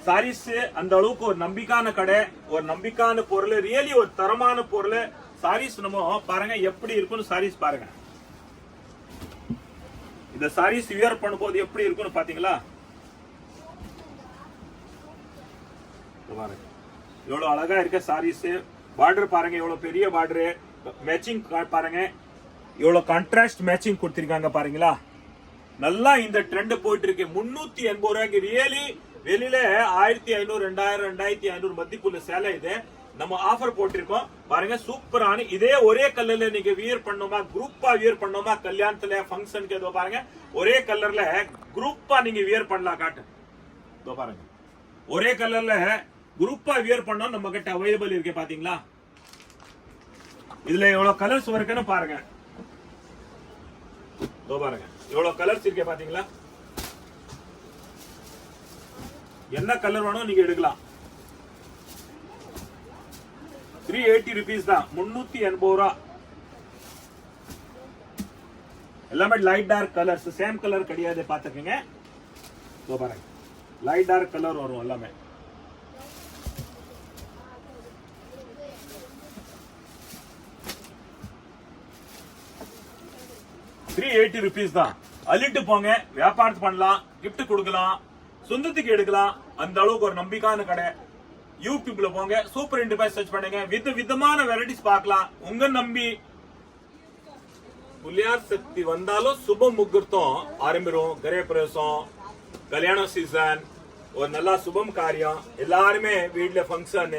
சாரீஸ் அந்த அளவுக்கு ஒரு நம்பிக்கையான கடை, ஒரு நம்பிக்கையான பொருள், ரியலி ஒரு தரமான பொருள். சாரீஸ் நம்ம பாருங்க எப்படி இருக்குன்னு சாரீஸ் பாருங்க. இந்த சாரீஸ் வியர் பண்ணும்போது எப்படி இருக்குன்னு பாத்தீங்களா? பாருங்க எவ்வளவு அழகா இருக்க சாரீஸ். பார்டர் பாருங்க எவ்வளவு பெரிய பார்டர். மேட்சிங் பாருங்க எவ்வளவு கான்ட்ராஸ்ட் மேட்சிங் கொடுத்திருக்காங்க பாருங்களா? நல்லா இந்த ட்ரெண்ட் போயிட்டு இருக்கு. 380 ரூபாய்க்கு ரியலி வெளியில 1500, 2000, 2500 மதிப்புள்ள சேலை இது. நம்ம ஆஃபர் போட்டிருக்கோம் பாருங்க. சூப்பரான இதே ஒரே கலர்ல நீங்க வியர் பண்ணோமா, குரூப்பா வியர் பண்ணோமா, கல்யாணத்துல ஃபங்க்ஷனுக்கு ஏதோ பாருங்க ஒரே கலர்ல குரூப்பா நீங்க வியர் பண்ணலாம். காட்டு இதோ பாருங்க, ஒரே கலர்ல குரூப்பா வியர் பண்ணோம் நம்ம கிட்ட அவைலபிள் இருக்கு பாத்தீங்களா? இதுல எவ்வளவு கலர்ஸ் இருக்குன்னு பாருங்க. இதோ பாருங்க எவ்வளவு கலர்ஸ் இருக்கு பாத்தீங்களா? என்ன கலர் வேணும் நீங்க எடுக்கலாம். 380 rupees தான். 380 ரூபா. எல்லாமே light dark colours, same colour கிடையாது பாத்துக்கங்க. இதோ பாருங்க லைட் டார்க் கலர் வரும் எல்லாமே. ₹380 தான். அள்ளிட்டு போங்க, வியாபாரம் பண்ணலாம், கிஃப்ட் கொடுக்கலாம், சொந்தத்துக்கு எடுக்கலாம். அந்த அளவுக்கு ஒரு நம்பிக்கையான கடை. யூடியூப்ல போங்க, சூப்பர் என்டர்பிரைஸ் சர்ச் பண்ணுங்க, விதமான வெரைட்டிஸ் பார்க்கலாம். உங்க நம்பி புலியார் சக்தி வந்தாலும் சுப முகூர்த்தம் ஆரம்பிரும். கிரக பிரவேசம், கல்யாண சீசன், ஒரு நல்ல சுபம் காரியம், எல்லாருமே வீட்டுல ஃபங்க்ஷன்.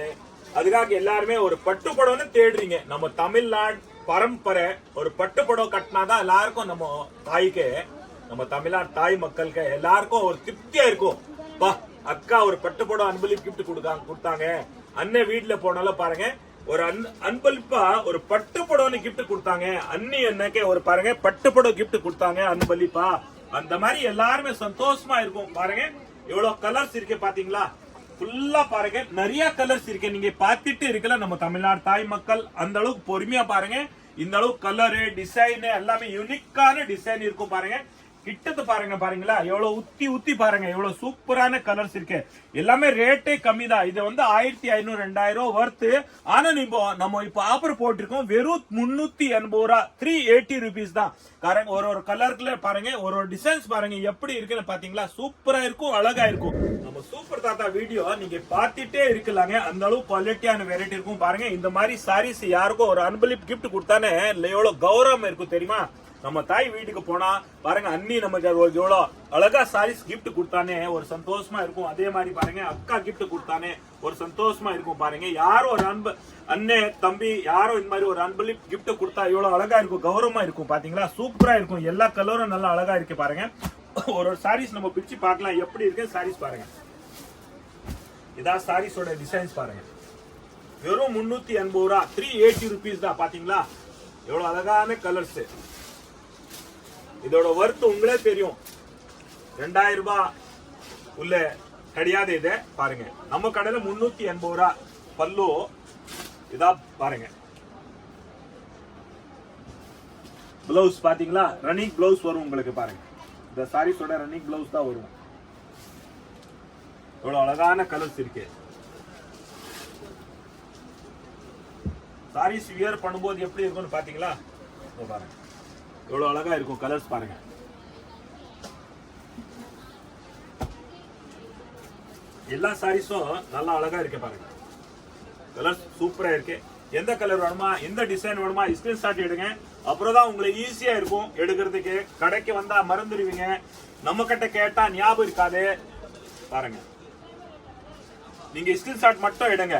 அதுக்காக எல்லாருமே ஒரு பட்டு புடவை தேடுறீங்க. நம்ம தமிழ்நாடு பரம்பரை ஒரு பட்டு புடவை கட்டினாதான் எல்லாருக்கும், நம்ம தாய்க்கு, நம்ம தமிழ்நாடு தாய் மக்களுக்கு எல்லாருக்கும் ஒரு திருப்தியா இருக்கும். அக்கா ஒரு பட்டு புடவை அன்பளிப்பு கிஃப்ட் கொடுத்தாங்க. அண்ணன் வீட்டுல போனாலும் பாருங்க ஒரு அன்பளிப்பா ஒரு பட்டு புடவை கிஃப்ட் கொடுத்தாங்க. அண்ணி அண்ணக்கே ஒரு பாருங்க பட்டு புடவை கிஃப்ட் கொடுத்தாங்க அன்பளிப்பா. அந்த மாதிரி எல்லாருமே சந்தோஷமா இருக்கும். பாருங்க எவ்வளவு கலர்ஸ் இருக்கு பாத்தீங்களா? ஃபுல்லா பாருங்க நிறைய கலர்ஸ் இருக்கு. நீங்க பாத்துட்டு இருக்கல நம்ம தமிழ்நாடு தாய் மக்கள். அந்த அளவுக்கு பொறுமையா பாருங்க. இந்த அளவுக்கு கலரு, டிசைன் எல்லாமே யூனிக்கான டிசைன் இருக்கும் பாருங்க. கிட்டத்து பாருங்க, பாருங்களா எவ்வளவு ஊத்தி ஊத்தி பாருங்க, எவ்வளவு சூப்பரான கலர்ஸ் இருக்கு. எல்லாமே ரேட்டே கம்மி தான். இது வந்து 1500 2000 வர்த்து. ஆனா நம்ம இப்ப ஆஃபர் போட்டிருக்கோம் வெறும் 380 ரூபா, 380 rupees தான். காரங்க ஒரு கலர்ல பாருங்க, ஒரு டிசைன்ஸ் பாருங்க எப்படி இருக்குன்னு பாத்தீங்களா, சூப்பரா இருக்கும், அழகா இருக்கும். நம்ம சூப்பர் தாத்தா வீடியோ நீங்க பார்த்துட்டே இருக்கலாங்க, அந்த அளவு குவாலிட்டியான வெரைட்டி இருக்கும். பாருங்க இந்த மாதிரி சாரீஸ் யாருக்கும் ஒரு அன்பளிப்பு கிஃப்ட் கொடுத்தானே எவ்வளவு கௌரவம் இருக்கும் தெரியுமா. நம்ம தாய் வீட்டுக்கு போனா பாருங்க, அண்ணி நமக்கு எவ்வளவு அழகா சாரீஸ் கிஃப்ட் கொடுத்தானே ஒரு சந்தோஷமா இருக்கும். அதே மாதிரி பாருங்க அக்கா கிஃப்ட் கொடுத்தானே ஒரு சந்தோஷமா இருக்கும். பாருங்க யாரும் ஒரு அண்ணே தம்பி யாரும் இந்த மாதிரி ஒரு அன்பளிப்பு கிஃப்ட் கொடுத்தா எவ்வளவு அழகா இருக்கும், கௌரவமா இருக்கும். பாத்தீங்களா சூப்பரா இருக்கும், எல்லா கலரும் நல்லா அழகா இருக்கு. பாருங்க ஒரு சாரீஸ் நம்ம பிரிச்சு பார்க்கலாம் எப்படி இருக்கு சாரீஸ். பாருங்க இதான் சாரீஸோட டிசைன்ஸ் பாருங்க, வெறும் 380 ரூபா, 380 rupees தான். பாத்தீங்களா எவ்வளவு அழகான கலர்ஸ். இதோட வர்த்து உங்களே தெரியும், 2000 ரூபாய் உள்ள கிடையாது. இது பாருங்க நம்ம கடையில 380 ரூபா. பல்லு இதா பாருங்க, பிளவுஸ் பாத்தீங்களா ரன்னிங் பிளவுஸ் வரும் உங்களுக்கு. பாருங்க இந்த சாரீஸோட ரன்னிங் பிளவுஸ் தான் வரும். எவ்வளவு அழகான கலர்ஸ் இருக்கு. சாரீஸ் வியர் பண்ணும்போது எப்படி இருக்கும்னு பாத்தீங்களா, பாருங்க எவ்வளவு அழகா இருக்கும் கலர்ஸ். பாருங்க எல்லா சாரீஸும் நல்லா அழகா இருக்கு. பாருங்க கலர்ஸ் சூப்பரா இருக்கு. எந்த கலர் வேணுமா, எந்த டிசைன் வேணுமா ஸ்கிரீன்ஷாட் எடுங்க. அப்புறம் தான் உங்களுக்கு ஈஸியா இருக்கும் எடுக்கிறதுக்கு. கடைக்கு வந்தா மறந்துடுவீங்க, நம்ம கிட்ட கேட்டா ஞாபகம் இருக்காது. பாருங்க நீங்க ஸ்கிரீன்ஷாட் மட்டும் எடுங்க.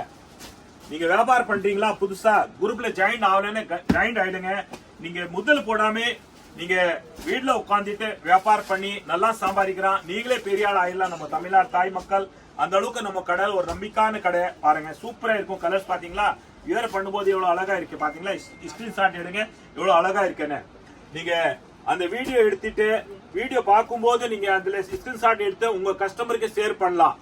நீங்க வியாபாரம் பண்றீங்களா, புதுசா குரூப்ல ஜாயின் ஆகலன்னு ஜாயின் ஆயிடுங்க. நீங்க முதல் போடாம நீங்க வீட்டுல உட்காந்துட்டு வியாபாரம் பண்ணி நல்லா சம்பாதிக்கிறான், நீங்களே பெரிய ஆள் ஆயிடலாம். நம்ம தமிழ்நாடு தாய் மக்கள் அந்த அளவுக்கு நம்ம கடை ஒரு நம்பிக்கையான கடை. பாருங்க சூப்பரா இருக்கும். கலர்ஸ் பாத்தீங்களா, வியர் பண்ணும்போது எவ்வளவு அழகா இருக்கு. பாத்தீங்களா ஸ்கிரீன்ஷாட் எடுங்க எவ்வளவு அழகா இருக்குன்னு. நீங்க அந்த வீடியோ எடுத்துட்டு வீடியோ பார்க்கும்போது நீங்க அதுல ஸ்கிரீன்ஷாட் எடுத்து உங்க கஸ்டமருக்கு ஷேர் பண்ணலாம்.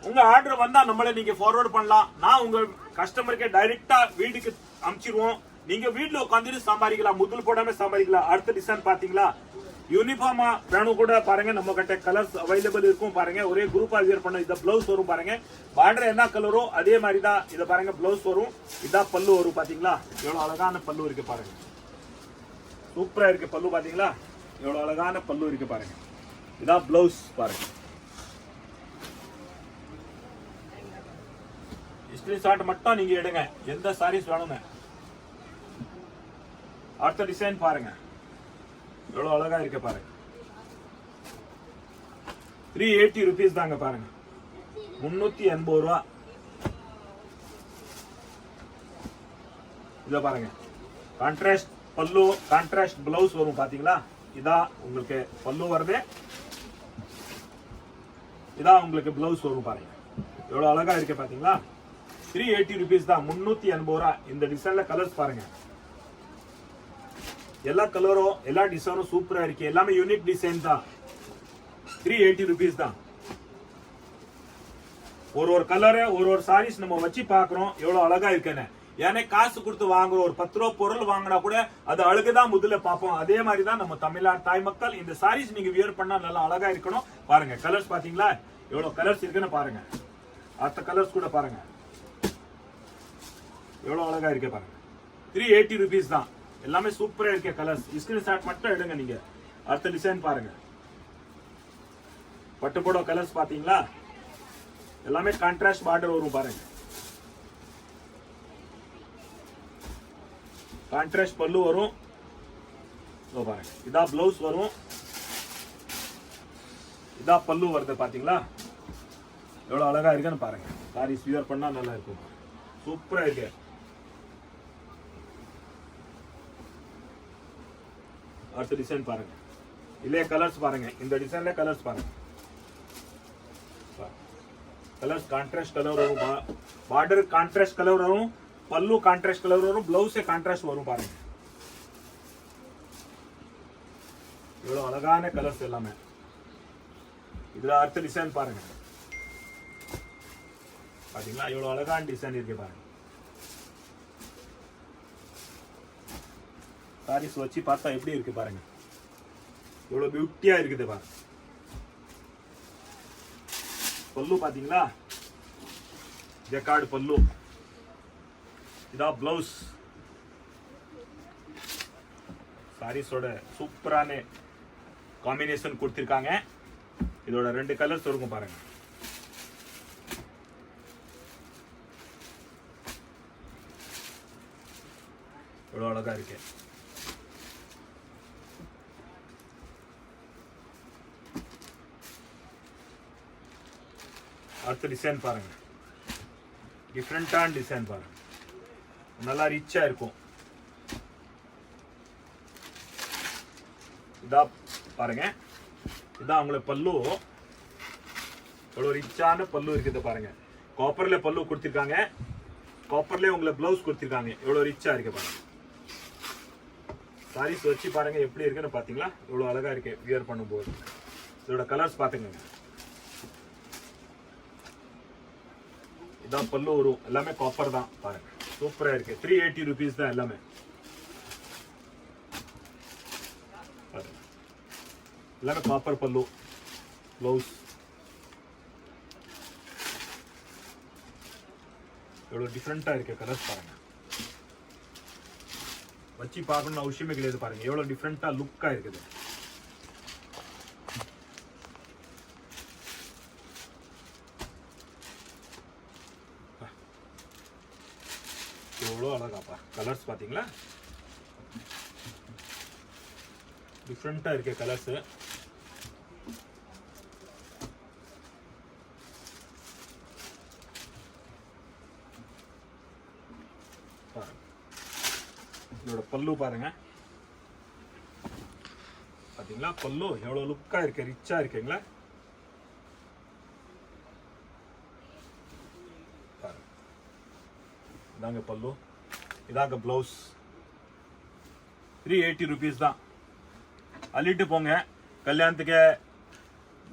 உங்க ஆர்டர் வந்தா நம்மள நீங்க ஃபார்வர்ட் பண்ணலாம். நான் உங்க கஸ்டமருக்கு டைரக்டா வீட்டுக்கு அனுப்பிச்சிருவோம். நீங்க வீட்டுல உட்காந்துட்டு சம்பாதிக்கலாம், முதல் போடாம சம்பாதிக்கலாம். அடுத்த டிசைன் பாத்தீங்களா, யூனிஃபார்மா வேணும் கூட பாருங்க நம்ம கிட்ட கலர்ஸ் அவைலபிள் இருக்கும். பாருங்க ஒரே குரூப்பா வியர் பண்ண. இந்த பிளவுஸ் வரும் பாருங்க, பார்டர் என்ன கலரோ அதே மாதிரி தான் இத பாருங்க பிளவுஸ் வரும். இதான் பல்லு வரும். பாத்தீங்களா எவ்வளவு அழகான பல்லு இருக்கு. பாருங்க சூப்பரா இருக்கு பல்லு. பாத்தீங்களா எவ்வளவு அழகான பல்லு இருக்கு. பாருங்க இதான் பிளவுஸ். பாருங்க ஸ்கிரீன்ஷாட் மட்டும் நீங்க எடுங்க, எந்த சாரீஸ் வேணுங்க. அடுத்த டிசைன் பாருங்க எவ்வளவு அழகா இருக்கு. பாருங்க 380 rupees தாங்க. பாருங்க 380 ரூபா. இத பாருங்க கான்ட்ராஸ்ட் பல்லு, கான்ட்ராஸ்ட் பிளவுஸ் வரும். பாத்தீங்களா இதான் உங்களுக்கு பல்லு வருது, இதான் உங்களுக்கு பிளவுஸ் வரும். பாருங்க எவ்வளவு அழகா இருக்கு. பாத்தீங்களா 380 rupees தான், 380 ரூபா. இந்த டிசைன்ல கலர்ஸ் பாருங்க, எல்லா கலரும் எல்லா டிசைனும் சூப்பரா இருக்கு. எல்லாமே யூனிக் டிசைன் தான். 380 rupees தான். ஒரு கலர் ஒரு சாரீஸ் நம்ம வச்சு பாக்குறோம் எவ்வளவு அழகா இருக்குன்னு. ஏன்னா காசு கொடுத்து வாங்குறோம், ஒரு 10 ரூபா பொருள் வாங்கினா கூட அது அழகுதான் முதல்ல பார்ப்போம். அதே மாதிரி தான் நம்ம தமிழ்நாடு தாய் மக்கள். இந்த சாரீஸ் நீங்க வியர் பண்ணா நல்லா அழகா இருக்கணும். பாருங்க கலர்ஸ் பாத்தீங்களா எவ்வளவு கலர்ஸ் இருக்குன்னு. பாருங்க அடுத்த கலர்ஸ் கூட பாருங்க எவ்வளவு அழகா இருக்கு. பாருங்க 380 rupees தான். எல்லாமே சூப்பரா இருக்கு கலர்ஸ். ஸ்கிரீன்ஷாட் மட்டும் எடுங்க நீங்க. அடுத்த டிசைன் பாருங்க, பட்டு போட கலர்ஸ் பாத்தீங்களா, எல்லாமே கான்ட்ராஸ்ட் பார்டர் வரும். பாருங்க கான்ட்ராஸ்ட் பல்லு வரும். பாருங்க இதா பிளவுஸ் வரும், இதா பல்லு வருது. பாத்தீங்களா எவ்வளவு அழகா இருக்குன்னு. பாருங்க சாரீஸ் வியர் பண்ணா நல்லா இருக்கும், சூப்பரா இருக்கு. அடுத்த டிசைன் பாருங்க, இல்லையே கலர்ஸ் பாருங்க. இந்த டிசைன்ல கலர்ஸ் பாருங்க, கலர்ஸ் கான்ட்ராஸ்ட் கலர் வரும், பார்டர் கான்ட்ராஸ்ட் கலர் வரும், பல்லு கான்ட்ராஸ்ட் கலர் வரும், பிளவுஸ் கான்ட்ராஸ்ட் வரும். பாருங்க இவ்வளவு அழகான கலர்ஸ் எல்லாமே. இதுல அடுத்த டிசைன் பாருங்க, பாத்தீங்களா இவ்வளவு அழகான டிசைன் இருக்கு. பாருங்க சாரீஸ் வச்சு பார்த்தா எப்படி இருக்கு. பாருங்க எவ்வளவு பியூட்டியா இருக்குது பாருங்க. பல்லு பாத்தீங்களா, ஜக்கார்டு பல்லு. இதான் பிளவுஸ். சாரீஸோட சூப்பரான காம்பினேஷன் கொடுத்திருக்காங்க. இதோட 2 கலர்ஸ் இருக்கும் பாருங்க. எவ்வளவு அழகா இருக்கு. அடுத்த டிசைன் பாருங்க. டிஃப்ரெண்டான டிசைன் பாருங்க. நல்லா ரிச்சா இருக்கும். இதா பாருங்க. இதான் உங்களுக்கு பல்லு. எவ்வளவு ரிச்சான பல்லு இருக்குது பாருங்க. காப்பர்ல பல்லு கொடுத்திருக்காங்க. காப்பர்ல உங்களுக்கு பிளவுஸ் கொடுத்திருக்காங்க. எவ்வளவு ரிச்சா இருக்கு பாருங்க. சாரீஸ் வச்சு பாருங்க எப்படி இருக்குன்னு பாத்தீங்களா. எவ்வளவு அழகா இருக்கு வியர் பண்ணும்போது. இதோட கலர்ஸ் பாத்துங்க. இதான் பல்லு வரும். எல்லாமே காப்பர் தான் பாருங்க. சூப்பரா இருக்கு. 380 rupees தான் எல்லாமே. எல்லாமே காப்பர் பல்லு. பிளவுஸ் எவ்வளவு டிஃப்ரெண்டா இருக்கு. கலர்ஸ் பாருங்க. வச்சு பார்க்கணும்னு அவசியமே கிடையாது பாருங்க. எவ்வளவு டிஃப்ரெண்டா லுக்கா இருக்குது. எவ்வளவு அழகாப்பா. கலர்ஸ் பாத்தீங்களா, டிஃப்ரெண்டா இருக்கு கலர்ஸ். இதோட பல்லு பாருங்க. பாத்தீங்களா பல்லு எவ்வளவு லுக்கா இருக்கு, ரிச்சா இருக்குங்களா. இதாங்க பல்லு. இதாங்க பிளவுஸ். 380 rupees தான். அள்ளிட்டு போங்க. கல்யாணத்துக்கு,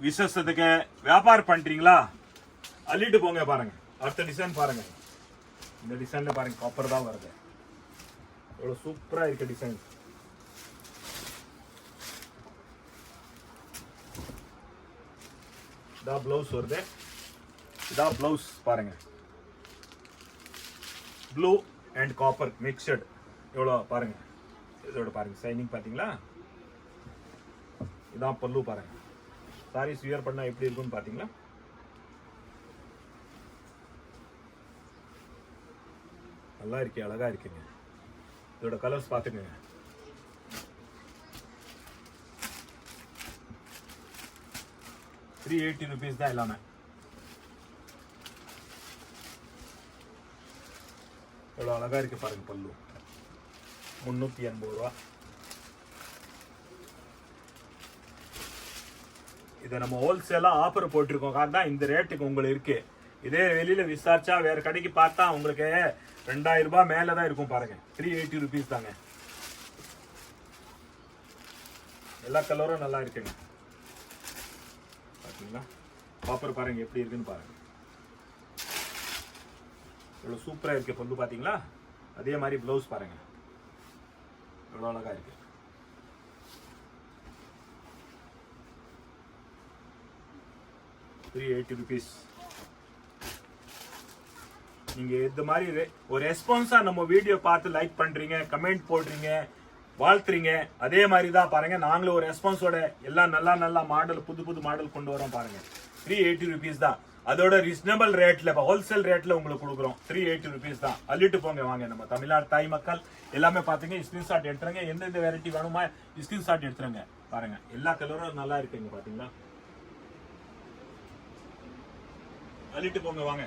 விசேஷத்துக்கு, வியாபாரம் பண்றீங்களா, அள்ளிட்டு போங்க. பாருங்க அடுத்த டிசைன் பாருங்க. இந்த டிசைன்ல பாருங்க காப்பர் தான் வருது. எவ்வளவு சூப்பரா இருக்கு டிசைன். இதான் பிளவுஸ் வருது. இதான் பிளவுஸ் பாருங்க. Blue and copper mixed. எவ்வளவு பாருங்க. இதோட பாருங்க சைனிங் பாத்தீங்களா. இதான் பல்லு பாருங்க. சாரீஸ் வியர் பண்ணா எப்படி இருக்குன்னு பாத்தீங்களா. நல்லா இருக்கு, அழகா இருக்குங்க. இதோட கலர்ஸ் பாத்துங்க. ₹380 தான் எல்லாமே. எவ்வளவு அழகா இருக்கு பாருங்க பல்லு. 380 ரூபா. இதை நம்ம ஹோல்சேலா ஆஃபர் போட்டிருக்கோம். தான் இந்த ரேட்டுக்கு உங்களுக்கு இருக்கு. இதே வெளியில விசாரிச்சா வேற கடைக்கு பார்த்தா உங்களுக்கு 2000 ரூபாய் மேலதான் இருக்கும் பாருங்க. 380 rupees தாங்க. எல்லா கலரும் நல்லா இருக்குங்க. பாத்தீங்களா காப்பர் பாருங்க எப்படி இருக்குன்னு பாருங்க. எவ்வளவு சூப்பரா இருக்கு பல்லு பாத்தீங்களா. அதே மாதிரி பிளவுஸ் பாருங்க எவ்வளவு அழகா இருக்கு. ₹380. நீங்க இந்த மாதிரி ஒரு ரெஸ்பான்ஸா நம்ம வீடியோ பார்த்து லைக் பண்றீங்க, கமெண்ட் போடுறீங்க, வாழ்த்துறீங்க. அதே மாதிரி தான் பாருங்க நாங்களும் ஒரு ரெஸ்பான்ஸோட எல்லாம் நல்ல மாடல், புது மாடல் கொண்டு வரோம் பாருங்க. ₹380 தான். அதோட ரீசனபிள் ரேட்ல, ஹோல்சேல் ரேட்ல உங்களுக்கு கொடுக்குறோம். ₹380 தான். அள்ளிட்டு போங்க வாங்க. நம்ம தமிழ்நாடு தாய் மக்கள் எல்லாமே பாத்தீங்க. ஸ்கிரீன்ஷாட் எடுத்துருங்க. எந்தெந்த வெரைட்டி வேணுமா ஸ்கிரீன்ஷாட் எடுத்துருங்க. பாருங்க எல்லா கலரும் நல்லா இருக்குங்க. பாத்தீங்களா, அள்ளிட்டு போங்க வாங்க.